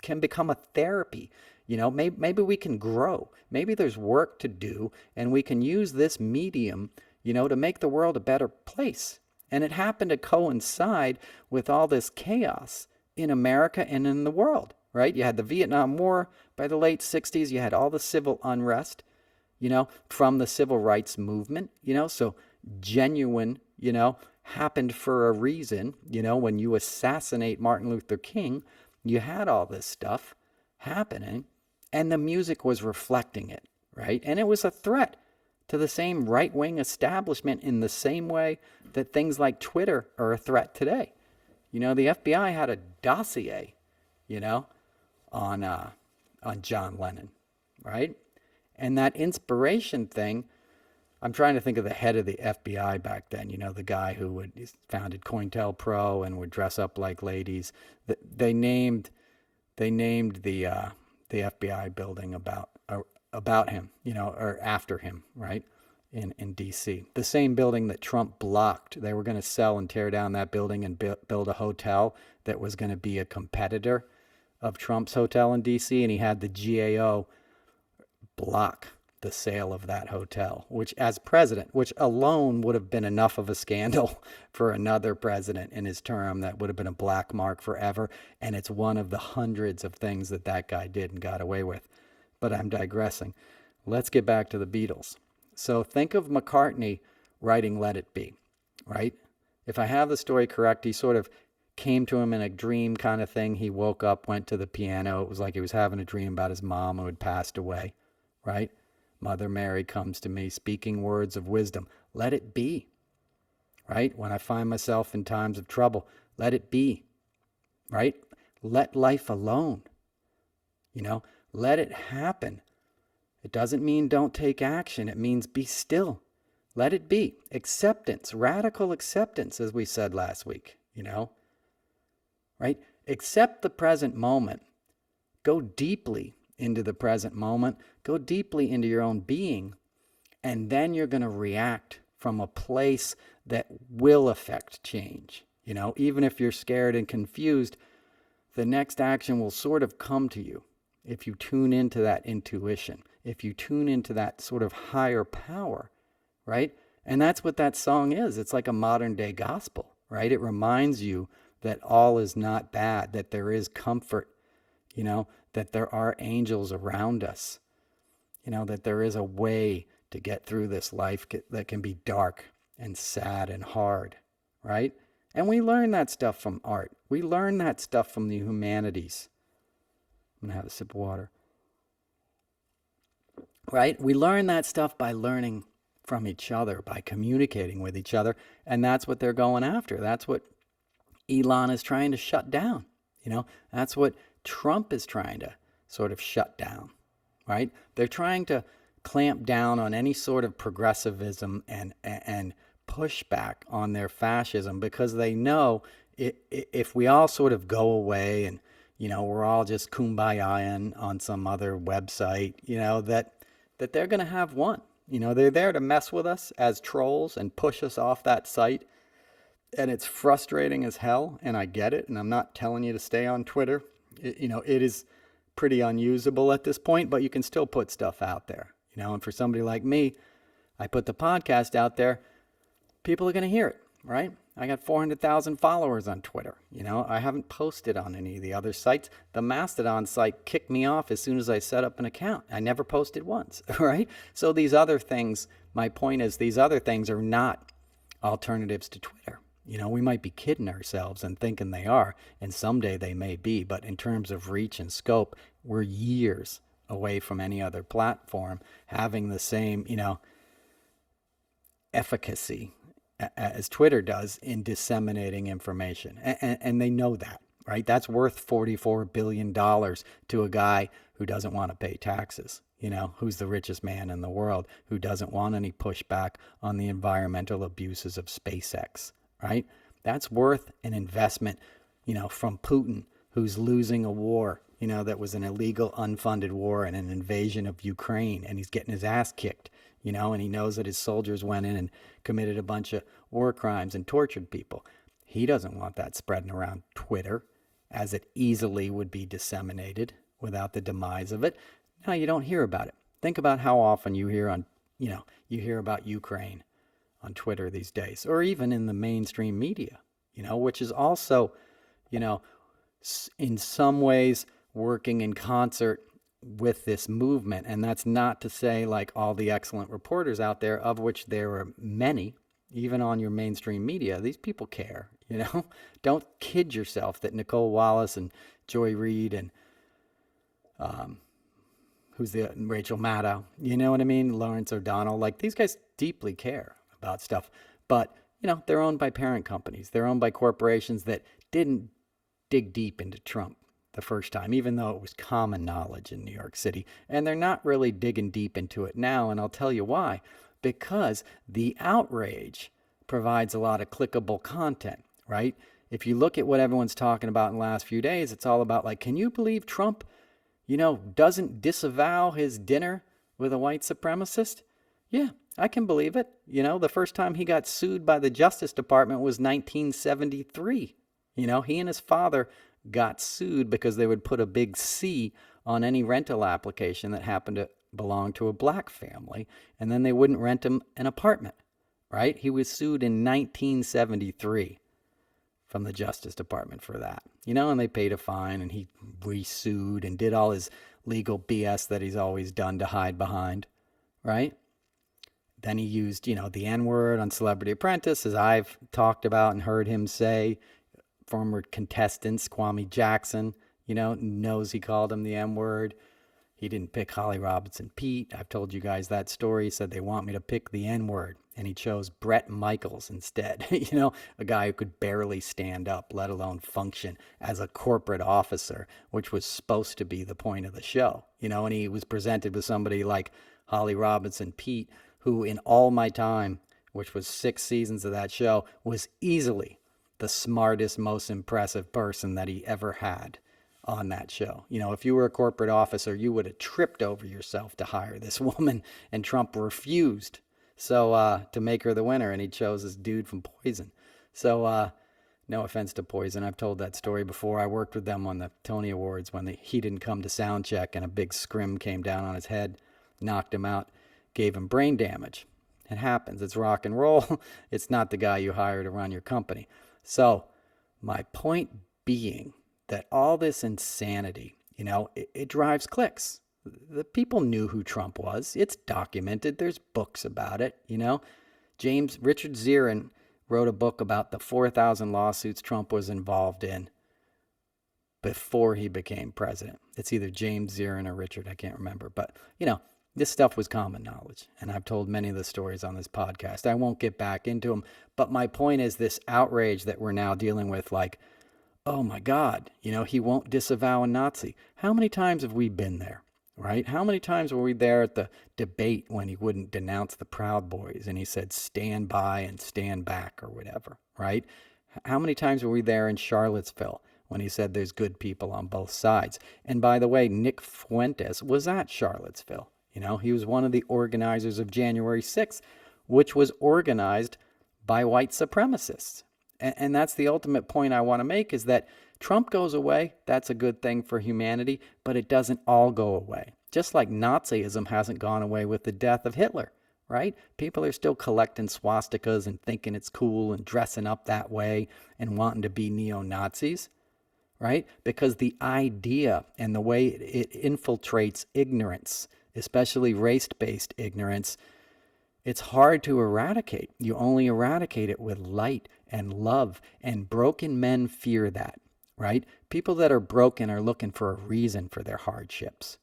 can become a therapy. Maybe we can grow. Maybe there's work to do, and we can use this medium, to make the world a better place. And it happened to coincide with all this chaos in America and in the world, right? You had the Vietnam War by the late 60s. You had all the civil unrest, from the civil rights movement, so genuine, happened for a reason. When you assassinate Martin Luther King, you had all this stuff happening, and the music was reflecting it, right? And it was a threat to the same right-wing establishment in the same way that things like Twitter are a threat today. The FBI had a dossier, on John Lennon, right? And that inspiration thing, I'm trying to think of the head of the FBI back then, the guy who founded COINTELPRO and would dress up like ladies. They named the FBI building about him, or after him, right? In D.C. The same building that Trump blocked. They were going to sell and tear down that building and build a hotel that was going to be a competitor of Trump's hotel in D.C. And he had the GAO block the sale of that hotel, which as president, which alone would have been enough of a scandal for another president in his term. That would have been a black mark forever. And it's one of the hundreds of things that guy did and got away with. But I'm digressing. Let's get back to the Beatles. So think of McCartney writing Let It Be, right? If I have the story correct, he sort of came to him in a dream kind of thing. He woke up, went to the piano. It was like he was having a dream about his mom who had passed away, right? Mother Mary comes to me speaking words of wisdom. Let it be, right? When I find myself in times of trouble, let it be, right? Let life alone, let it happen. It doesn't mean don't take action. It means be still. Let it be. Acceptance, radical acceptance, as we said last week, right? Accept the present moment. Go deeply into the present moment. Go deeply into your own being. And then you're going to react from a place that will affect change. Even if you're scared and confused, the next action will sort of come to you if you tune into that intuition, if you tune into that sort of higher power, right? And that's what that song is. It's like a modern day gospel, right? It reminds you that all is not bad, that there is comfort, that there are angels around us, that there is a way to get through this life that can be dark and sad and hard, right? And we learn that stuff from art. We learn that stuff from the humanities. I'm going to have a sip of water. Right? We learn that stuff by learning from each other, by communicating with each other. And that's what they're going after. That's what Elon is trying to shut down. That's what Trump is trying to sort of shut down, right? They're trying to clamp down on any sort of progressivism and pushback on their fascism, because they know if we all sort of go away and, we're all just kumbayaing on some other website, that they're going to have one. They're there to mess with us as trolls and push us off that site. And it's frustrating as hell, and I get it. And I'm not telling you to stay on Twitter. It is pretty unusable at this point, but you can still put stuff out there. And for somebody like me, I put the podcast out there, people are going to hear it, right? I got 400,000 followers on Twitter. I haven't posted on any of the other sites. The Mastodon site kicked me off as soon as I set up an account. I never posted once, right? So these other things, my point is, these other things are not alternatives to Twitter. We might be kidding ourselves and thinking they are, and someday they may be, but in terms of reach and scope, we're years away from any other platform having the same, efficacy as Twitter does in disseminating information. And they know that, right? That's worth $44 billion to a guy who doesn't want to pay taxes, who's the richest man in the world, who doesn't want any pushback on the environmental abuses of SpaceX, right? That's worth an investment, from Putin, who's losing a war, that was an illegal, unfunded war and an invasion of Ukraine, and he's getting his ass kicked, and he knows that his soldiers went in and committed a bunch of war crimes and tortured people. He doesn't want that spreading around Twitter, as it easily would be disseminated without the demise of it. No, you don't hear about it. Think about how often you hear you hear about Ukraine on Twitter these days, or even in the mainstream media, which is also, in some ways working in concert with this movement. And that's not to say, like, all the excellent reporters out there, of which there are many, even on your mainstream media, these people care, Don't kid yourself that Nicole Wallace and Joy Reid and who's the Rachel Maddow, you know what I mean? Lawrence O'Donnell, like, these guys deeply care about stuff. But, they're owned by parent companies. They're owned by corporations that didn't dig deep into Trump the first time, even though it was common knowledge in New York City. And they're not really digging deep into it now, and I'll tell you why. Because the outrage provides a lot of clickable content, right? If you look at what everyone's talking about in the last few days, it's all about, like, can you believe Trump, doesn't disavow his dinner with a white supremacist? Yeah, I can believe it. The first time he got sued by the Justice Department was 1973. He and his father got sued because they would put a big C on any rental application that happened to belong to a black family, and then they wouldn't rent him an apartment, right? He was sued in 1973 from the Justice Department for that, and they paid a fine, and he re-sued and did all his legal BS that he's always done to hide behind, right? Then he used, the N-word on Celebrity Apprentice, as I've talked about and heard him say. Former contestants, Kwame Jackson, knows he called him the M-word. He didn't pick Holly Robinson Pete. I've told you guys that story. He said they want me to pick the N-word, and he chose Bret Michaels instead. A guy who could barely stand up, let alone function as a corporate officer, which was supposed to be the point of the show. And he was presented with somebody like Holly Robinson Pete, who in all my time, which was 6 seasons of that show, was easily the smartest, most impressive person that he ever had on that show. If you were a corporate officer, you would have tripped over yourself to hire this woman, and Trump refused to make her the winner, and he chose this dude from Poison. So no offense to Poison. I've told that story before. I worked with them on the Tony Awards when he didn't come to sound check, and a big scrim came down on his head, knocked him out, gave him brain damage. It happens. It's rock and roll. It's not the guy you hire to run your company. So my point being that all this insanity, it drives clicks. The people knew who Trump was. It's documented. There's books about it, Richard Zirin wrote a book about the 4,000 lawsuits Trump was involved in before he became president. It's either James Zirin or Richard. I can't remember. But, this stuff was common knowledge, and I've told many of the stories on this podcast. I won't get back into them, but my point is this outrage that we're now dealing with, like, oh my God, he won't disavow a Nazi. How many times have we been there, right? How many times were we there at the debate when he wouldn't denounce the Proud Boys and he said, stand by and stand back or whatever, right? How many times were we there in Charlottesville when he said there's good people on both sides? And by the way, Nick Fuentes was at Charlottesville. He was one of the organizers of January 6th, which was organized by white supremacists. And that's the ultimate point I want to make, is that Trump goes away. That's a good thing for humanity, but it doesn't all go away. Just like Nazism hasn't gone away with the death of Hitler, right? People are still collecting swastikas and thinking it's cool and dressing up that way and wanting to be neo-Nazis, right? Because the idea and the way it infiltrates ignorance, especially race-based ignorance, it's hard to eradicate. You only eradicate it with light and love, and broken men fear that, right? People that are broken are looking for a reason for their hardships.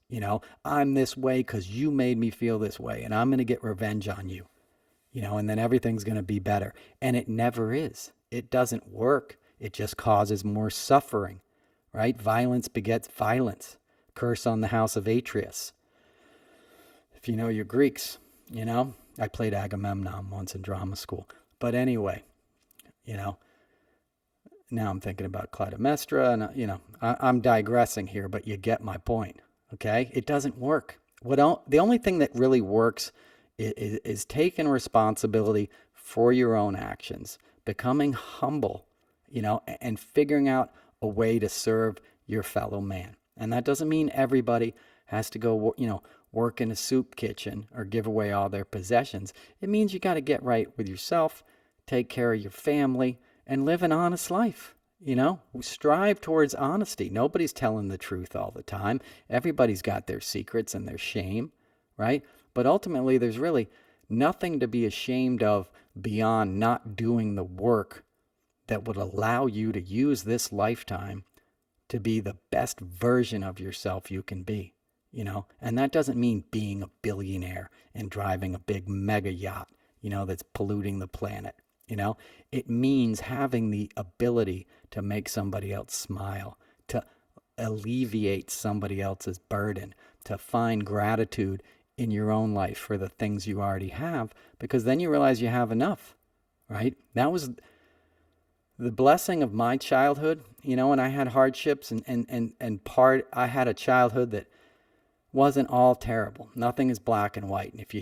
I'm this way because you made me feel this way, and I'm going to get revenge on you, and then everything's going to be better. And it never is. It doesn't work. It just causes more suffering, right? Violence begets violence. Curse on the house of Atreus. If you know your Greeks, I played Agamemnon once in drama school. But anyway, now I'm thinking about Clytemnestra, and, I'm digressing here, but you get my point, okay? It doesn't work. The only thing that really works is taking responsibility for your own actions, becoming humble, and figuring out a way to serve your fellow man. And that doesn't mean everybody has to go, work in a soup kitchen or give away all their possessions. It means you got to get right with yourself, take care of your family, and live an honest life. Strive towards honesty. Nobody's telling the truth all the time. Everybody's got their secrets and their shame, right? But ultimately, there's really nothing to be ashamed of beyond not doing the work that would allow you to use this lifetime to be the best version of yourself you can be. And that doesn't mean being a billionaire and driving a big mega yacht, that's polluting the planet. It means having the ability to make somebody else smile, to alleviate somebody else's burden, to find gratitude in your own life for the things you already have, because then you realize you have enough, right? That was the blessing of my childhood, and I had hardships I had a childhood that wasn't all terrible. Nothing is black and white. And if you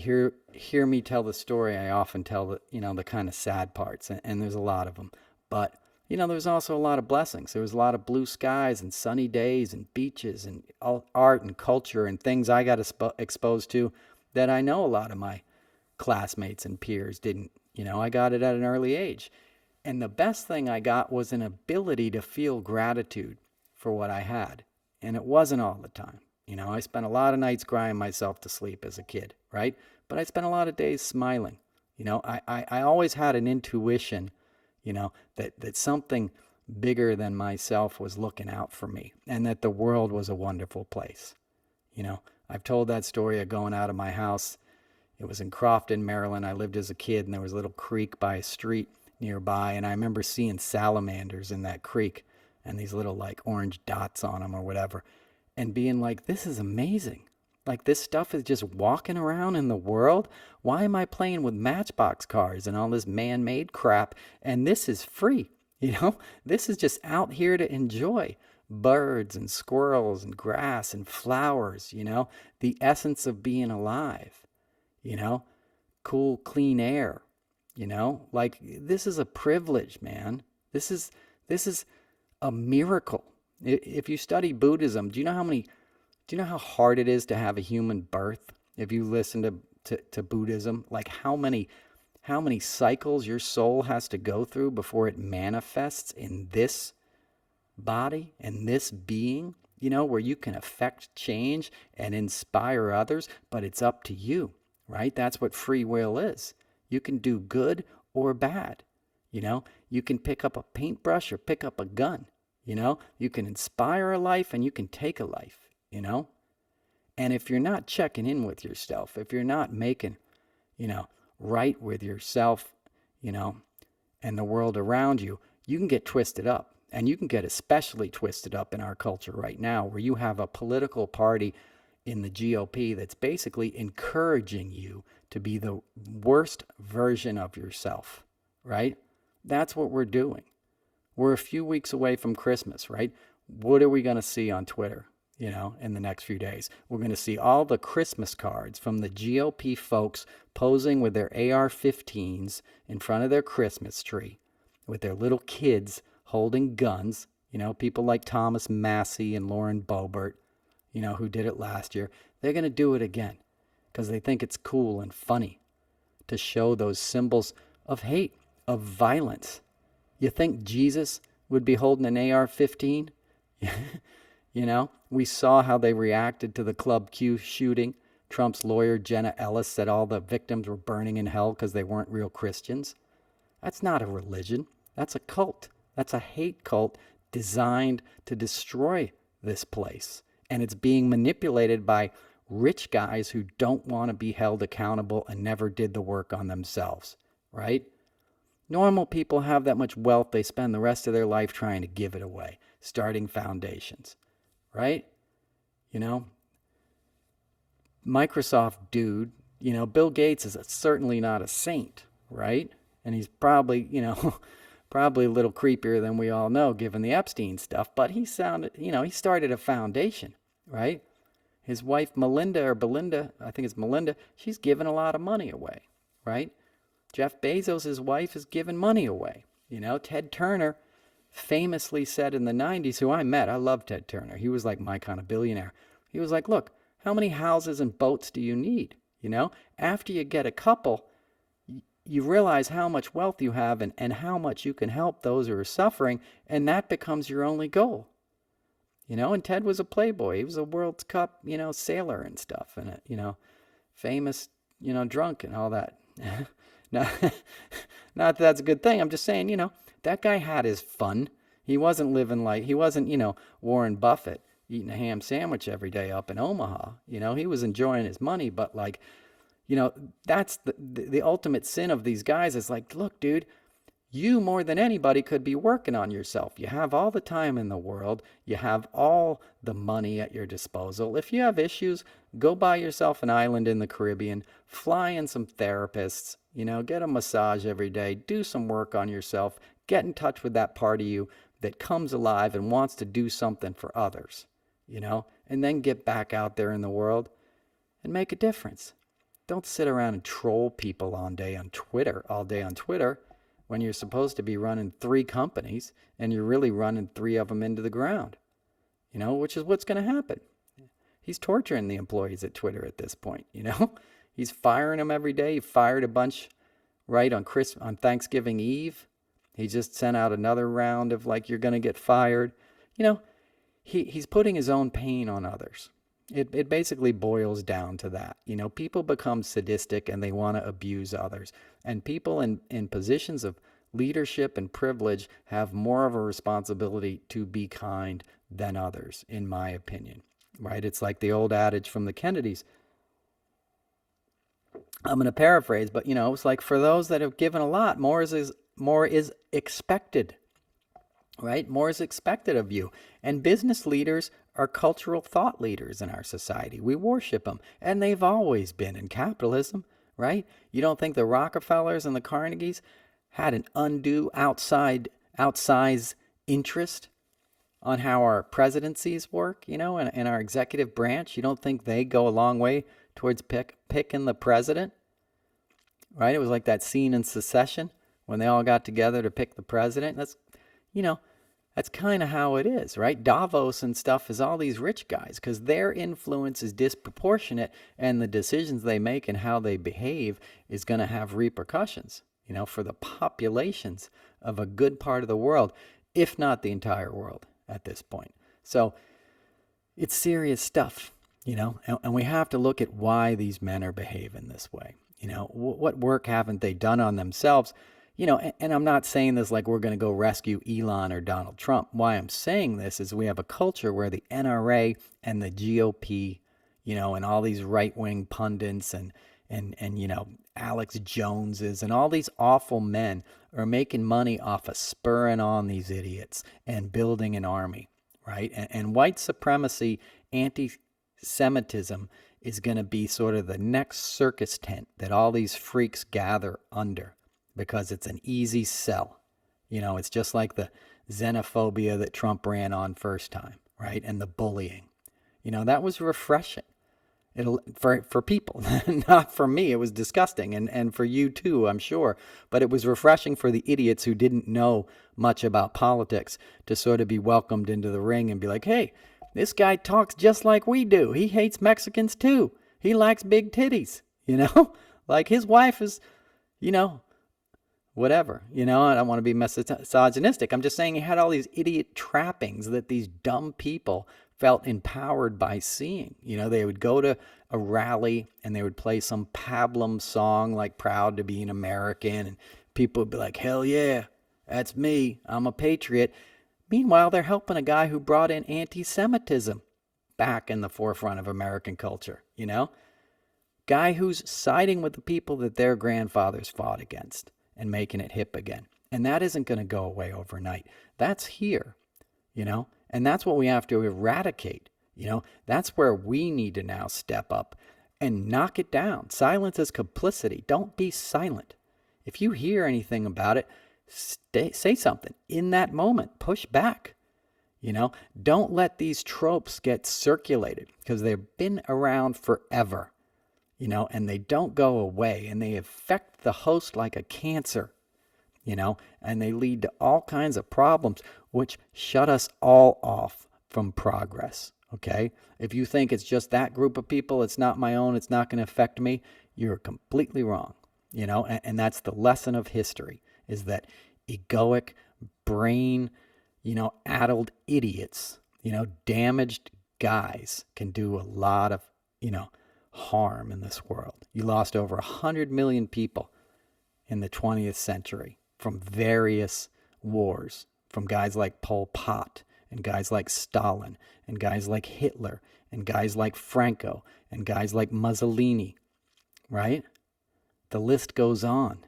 hear me tell the story, I often tell the kind of sad parts, and there's a lot of them. But there's also a lot of blessings. There was a lot of blue skies and sunny days and beaches and art and culture and things I got exposed to that I know a lot of my classmates and peers didn't. I got it at an early age. And the best thing I got was an ability to feel gratitude for what I had. And it wasn't all the time. I spent a lot of nights crying myself to sleep as a kid, right? But I spent a lot of days smiling. I always had an intuition, that something bigger than myself was looking out for me, and that the world was a wonderful place. I've told that story of going out of my house. It was in Crofton, Maryland. I lived as a kid, and there was a little creek by a street nearby, and I remember seeing salamanders in that creek and these little like orange dots on them or whatever, and being like, this is amazing. Like, this stuff is just walking around in the world. Why am I playing with Matchbox cars and all this man-made crap? And this is free, This is just out here to enjoy. Birds and squirrels and grass and flowers, The essence of being alive, Cool, clean air, Like, this is a privilege, man. This is a miracle. If you study Buddhism, do you know how hard it is to have a human birth? If you listen to Buddhism, like how many cycles your soul has to go through before it manifests in this body and this being, where you can affect change and inspire others, but it's up to you, right? That's what free will is. You can do good or bad. You can pick up a paintbrush or pick up a gun. You can inspire a life and you can take a life, And if you're not checking in with yourself, if you're not making, right with yourself, and the world around you, you can get twisted up. And you can get especially twisted up in our culture right now, where you have a political party in the GOP that's basically encouraging you to be the worst version of yourself, right? That's what we're doing. We're a few weeks away from Christmas, right? What are we going to see on Twitter, in the next few days? We're going to see all the Christmas cards from the GOP folks posing with their AR-15s in front of their Christmas tree with their little kids holding guns, people like Thomas Massey and Lauren Boebert, who did it last year. They're going to do it again because they think it's cool and funny to show those symbols of hate, of violence. You think Jesus would be holding an AR-15? We saw how they reacted to the Club Q shooting. Trump's lawyer, Jenna Ellis, said all the victims were burning in hell because they weren't real Christians. That's not a religion. That's a cult. That's a hate cult designed to destroy this place. And it's being manipulated by rich guys who don't want to be held accountable and never did the work on themselves, right? Normal people have that much wealth, they spend the rest of their life trying to give it away, starting foundations, right? Microsoft dude, Bill Gates is certainly not a saint, right? And he's probably, probably a little creepier than we all know given the Epstein stuff, but he started a foundation, right? His wife Belinda, I think it's Melinda, she's given a lot of money away, right? Jeff Bezos, his wife, is giving money away. Ted Turner famously said in the 90s, who I met, I love Ted Turner. He was like my kind of billionaire. He was like, look, how many houses and boats do you need? After you get a couple, you realize how much wealth you have and how much you can help those who are suffering, and that becomes your only goal. And Ted was a playboy. He was a World Cup, sailor and stuff, and famous, drunk and all that. Now, not that that's a good thing. I'm just saying, that guy had his fun. He wasn't he wasn't, Warren Buffett eating a ham sandwich every day up in Omaha. He was enjoying his money, but that's the ultimate sin of these guys is like, look, dude, you more than anybody could be working on yourself. You have all the time in the world. You have all the money at your disposal. If you have issues, go buy yourself an island in the Caribbean, fly in some therapists, get a massage every day, do some work on yourself, get in touch with that part of you that comes alive and wants to do something for others, and then get back out there in the world and make a difference. Don't sit around and troll people all day on Twitter, when you're supposed to be running 3 companies and you're really running 3 of them into the ground, which is what's going to happen. He's torturing the employees at Twitter at this point, He's firing them every day. He fired a bunch right on Thanksgiving Eve. He just sent out another round of you're going to get fired. He's putting his own pain on others. It basically boils down to that. People become sadistic and they want to abuse others. And people in positions of leadership and privilege have more of a responsibility to be kind than others, in my opinion. Right? It's like the old adage from the Kennedys. I'm going to paraphrase, but it's like for those that have given a lot, more is expected. Right? More is expected of you. And business leaders are cultural thought leaders in our society. We worship them. And they've always been in capitalism, right? You don't think the Rockefellers and the Carnegies had an undue outsized interest on how our presidencies work, and our executive branch? You don't think they go a long way towards picking the president? Right? It was like that scene in Secession when they all got together to pick the president. That's kind of how it is, right? Davos and stuff is all these rich guys because their influence is disproportionate, and the decisions they make and how they behave is going to have repercussions, for the populations of a good part of the world, if not the entire world at this point. So it's serious stuff, and we have to look at why these men are behaving this way. What work haven't they done on themselves? And I'm not saying this like we're going to go rescue Elon or Donald Trump. Why I'm saying this is we have a culture where the NRA and the GOP, and all these right-wing pundits and Alex Joneses and all these awful men are making money off of spurring on these idiots and building an army, right? And white supremacy, anti-Semitism is going to be sort of the next circus tent that all these freaks gather under because it's an easy sell. It's just like the xenophobia that Trump ran on first time, right? And the bullying. That was refreshing. For people, not for me. It was disgusting, and for you too, I'm sure. But it was refreshing for the idiots who didn't know much about politics to sort of be welcomed into the ring and be like, hey, this guy talks just like we do. He hates Mexicans too. He likes big titties, like his wife is, whatever, I don't want to be misogynistic. I'm just saying he had all these idiot trappings that these dumb people felt empowered by seeing. They would go to a rally and they would play some pablum song like Proud to Be an American, and people would be like, hell yeah, that's me, I'm a patriot. Meanwhile, they're helping a guy who brought in anti-Semitism back in the forefront of American culture, guy who's siding with the people that their grandfathers fought against and making it hip again. And that isn't going to go away overnight. That's here, and that's what we have to eradicate. That's where we need to now step up and knock it down. Silence is complicity. Don't be silent. If you hear anything about it, say something in that moment. Push back. Don't let these tropes get circulated because they've been around forever. And they don't go away, and they affect the host like a cancer, and they lead to all kinds of problems, which shut us all off from progress, okay? If you think it's just that group of people, it's not my own, it's not going to affect me, you're completely wrong, and that's the lesson of history, is that egoic, brain, addled idiots, damaged guys can do a lot of, harm in this world. You lost over 100 million people in the 20th century from various wars, from guys like Pol Pot and guys like Stalin and guys like Hitler and guys like Franco and guys like Mussolini, right? The list goes on.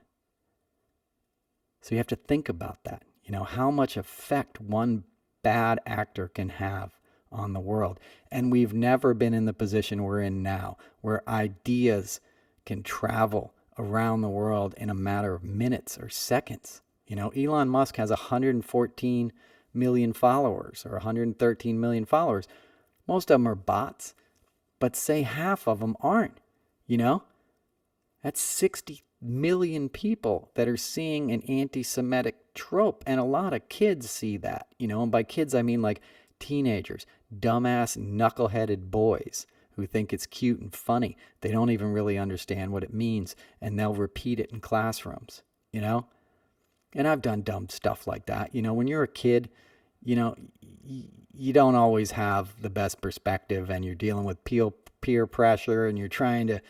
So you have to think about that, how much effect one bad actor can have on the world. And we've never been in the position we're in now, where ideas can travel around the world in a matter of minutes or seconds. Elon Musk has 114 million followers or 113 million followers. Most of them are bots, but say half of them aren't, That's 60 million people that are seeing an anti-Semitic trope, and a lot of kids see that, and by kids I mean like teenagers, dumbass, knuckleheaded boys who think it's cute and funny. They don't even really understand what it means, and they'll repeat it in classrooms, And I've done dumb stuff like that. When you're a kid, you don't always have the best perspective, and you're dealing with peer pressure, and you're trying to,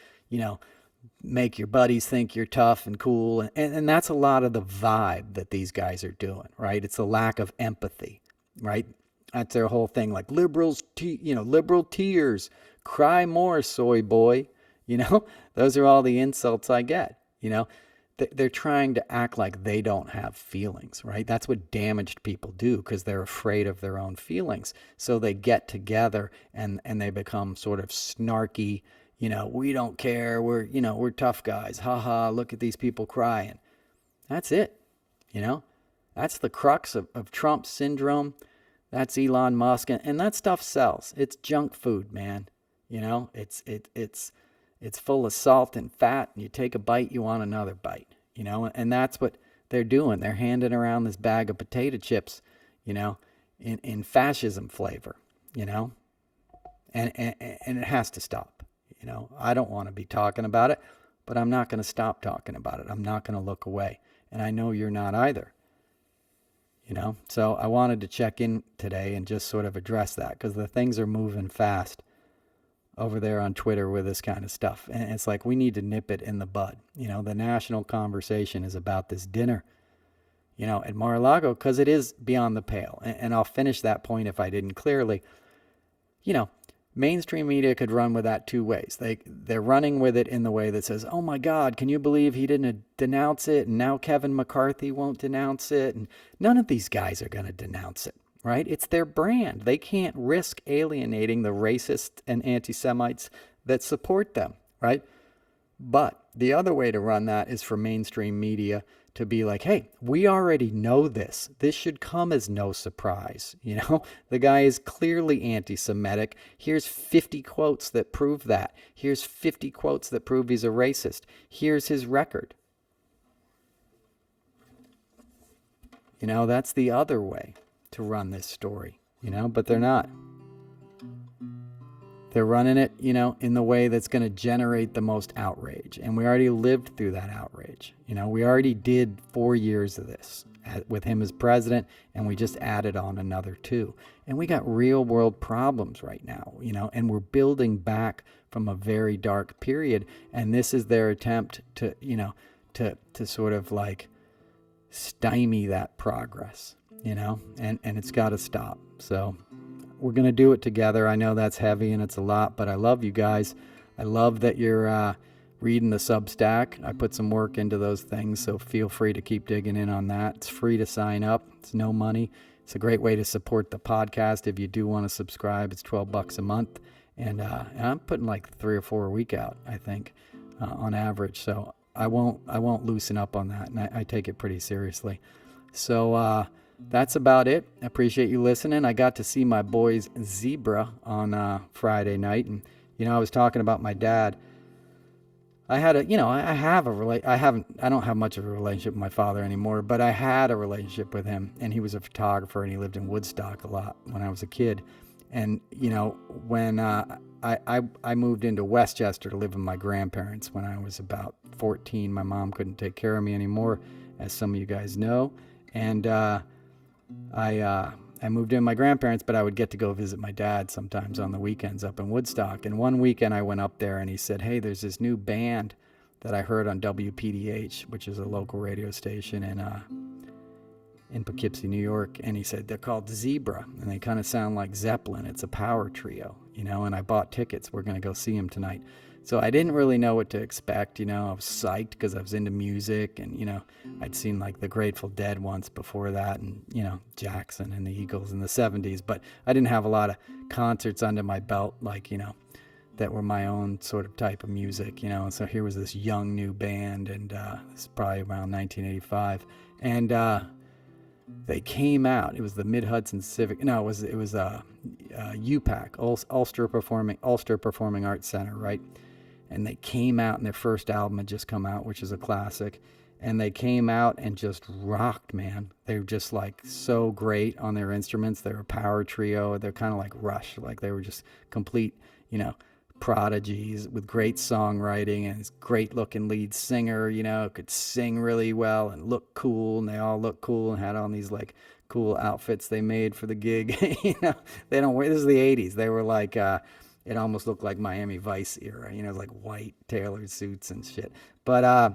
make your buddies think you're tough and cool. And that's a lot of the vibe that these guys are doing, right? It's a lack of empathy, right? That's their whole thing, like liberal tears, cry more, soy boy. Those are all the insults I get. They're trying to act like they don't have feelings, right? That's what damaged people do, because they're afraid of their own feelings. So they get together and they become sort of snarky. We don't care. We're tough guys. Ha ha. Look at these people crying. That's it. That's the crux of Trump syndrome. That's Elon Musk, and that stuff sells. It's junk food, man. It's full of salt and fat, and you take a bite, you want another bite. And that's what they're doing. They're handing around this bag of potato chips, in fascism flavor, and it has to stop. I don't want to be talking about it, but I'm not going to stop talking about it. I'm not going to look away, and I know you're not either. So I wanted to check in today and just sort of address that, because the things are moving fast over there on Twitter with this kind of stuff. And it's like, we need to nip it in the bud. The national conversation is about this dinner, at Mar-a-Lago, because it is beyond the pale. And I'll finish that point if I didn't clearly. mainstream media could run with that two ways. They're running with it in the way that says, "Oh my God, can you believe he didn't denounce it? And now Kevin McCarthy won't denounce it." And none of these guys are going to denounce it, right? It's their brand. They can't risk alienating the racists and anti-Semites that support them, right? But the other way to run that is for mainstream media to be like, hey, we already know this. This should come as no surprise. The guy is clearly anti-Semitic. Here's 50 quotes that prove that. Here's 50 quotes that prove he's a racist. Here's his record. That's the other way to run this story, but they're not. They're running it, in the way that's going to generate the most outrage. And we already lived through that outrage. We already did 4 years of this with him as president, and we just added on another 2. And we got real world problems right now, and we're building back from a very dark period. And this is their attempt to, to sort of like stymie that progress, and it's got to stop. So we're going to do it together. I know that's heavy and it's a lot, but I love you guys. I love that you're reading the Substack. I put some work into those things, so feel free to keep digging in on that. It's free to sign up. It's no money. It's a great way to support the podcast. If you do want to subscribe, it's $12 a month. And I'm putting like 3 or 4 a week out, I think, on average. So I won't loosen up on that, and I take it pretty seriously. So that's about it. I appreciate you listening. I got to see my boys Zebra on Friday night, and I was talking about my dad. I had I don't have much of a relationship with my father anymore, but I had a relationship with him, and he was a photographer, and he lived in Woodstock a lot when I was a kid. And when I moved into Westchester to live with my grandparents when I was about 14, my mom couldn't take care of me anymore, as some of you guys know, and I moved in with my grandparents, but I would get to go visit my dad sometimes on the weekends up in Woodstock. And one weekend I went up there, and he said, "Hey, there's this new band that I heard on WPDH, which is a local radio station in Poughkeepsie, New York." And he said, "They're called Zebra, and they kind of sound like Zeppelin. It's a power trio, and I bought tickets. We're going to go see him tonight." So I didn't really know what to expect. I was psyched because I was into music, and, I'd seen like the Grateful Dead once before that, and, Jackson and the Eagles in the 70s, but I didn't have a lot of concerts under my belt, like, that were my own sort of type of music, and so here was this young new band, and this is probably around 1985, and they came out. It was the Mid-Hudson Civic, no, it was UPAC, Ulster Performing Arts Center, right? And they came out, and their first album had just come out, which is a classic. And they came out and just rocked, man. They were just like so great on their instruments. They were a power trio. They're kind of like Rush. Like they were just complete, prodigies with great songwriting, and this great looking lead singer, could sing really well and look cool. And they all looked cool and had on these like cool outfits they made for the gig. They don't wear, this is the 80s. They were like, it almost looked like Miami Vice era, like white tailored suits and shit. But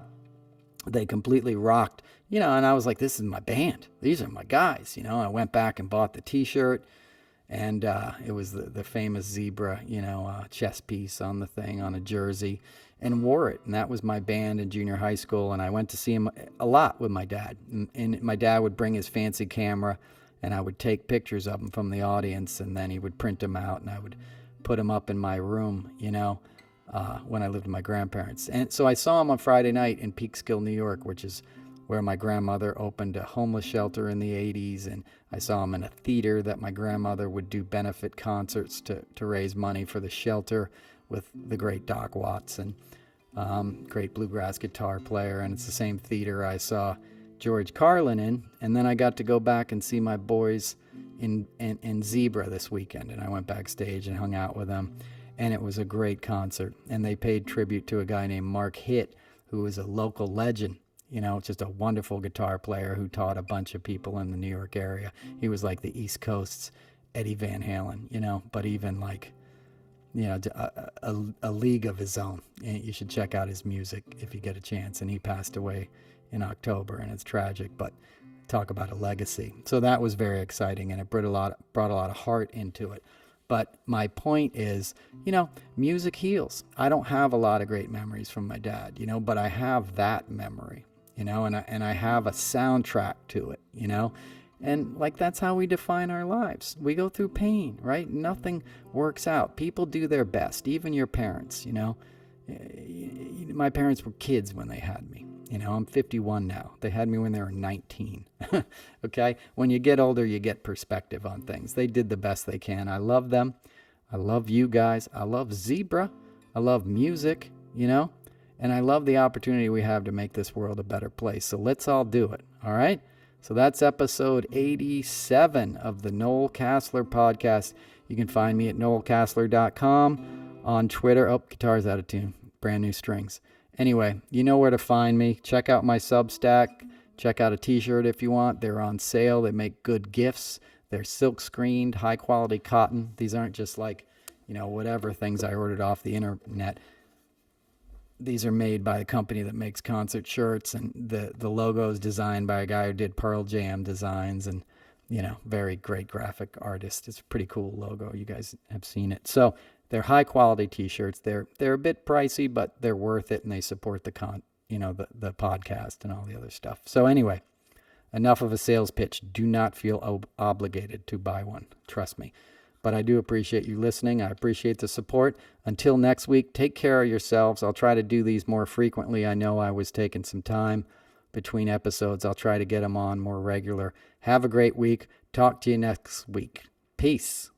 they completely rocked, and I was like, this is my band. These are my guys, I went back and bought the T-shirt, and it was the famous Zebra, chess piece on the thing, on a jersey, and wore it. And that was my band in junior high school, and I went to see him a lot with my dad. And my dad would bring his fancy camera, and I would take pictures of him from the audience, and then he would print them out, and I would put him up in my room, when I lived with my grandparents. And so I saw him on Friday night in Peekskill, New York, which is where my grandmother opened a homeless shelter in the 80s. And I saw him in a theater that my grandmother would do benefit concerts to raise money for the shelter with the great Doc Watson, great bluegrass guitar player. And it's the same theater I saw George Carlin in. And then I got to go back and see my boys in Zebra this weekend, and I went backstage and hung out with them, and it was a great concert. And they paid tribute to a guy named Mark Hitt, who is a local legend, just a wonderful guitar player who taught a bunch of people in the New York area. He was like the East Coast's Eddie Van Halen, but even like, a league of his own. And you should check out his music if you get a chance. And he passed away in October, and it's tragic, but talk about a legacy. So that was very exciting, and it brought a lot of heart into it. But my point is, music heals. I don't have a lot of great memories from my dad, but I have that memory, and I have a soundtrack to it, And like, that's how we define our lives. We go through pain, right? Nothing works out. People do their best, even your parents, My parents were kids when they had me. I'm 51 now. They had me when they were 19. Okay? When you get older, you get perspective on things. They did the best they can. I love them. I love you guys. I love Zebra. I love music, And I love the opportunity we have to make this world a better place. So let's all do it. All right? So that's episode 87 of the Noel Casler podcast. You can find me at noelcasler.com, on Twitter. Oh, guitar's out of tune. Brand new strings. Anyway, you know where to find me. Check out my Substack. Check out a t-shirt if you want. They're on sale. They make good gifts. They're silk screened, high quality cotton. These aren't just like, whatever things I ordered off the internet. These are made by a company that makes concert shirts, and the logo is designed by a guy who did Pearl Jam designs, and, very great graphic artist. It's a pretty cool logo. You guys have seen it. So they're high quality t-shirts. They're a bit pricey, but they're worth it, and they support the the podcast and all the other stuff. So anyway, enough of a sales pitch. Do not feel obligated to buy one. Trust me. But I do appreciate you listening. I appreciate the support. Until next week, take care of yourselves. I'll try to do these more frequently. I know I was taking some time between episodes. I'll try to get them on more regular. Have a great week. Talk to you next week. Peace.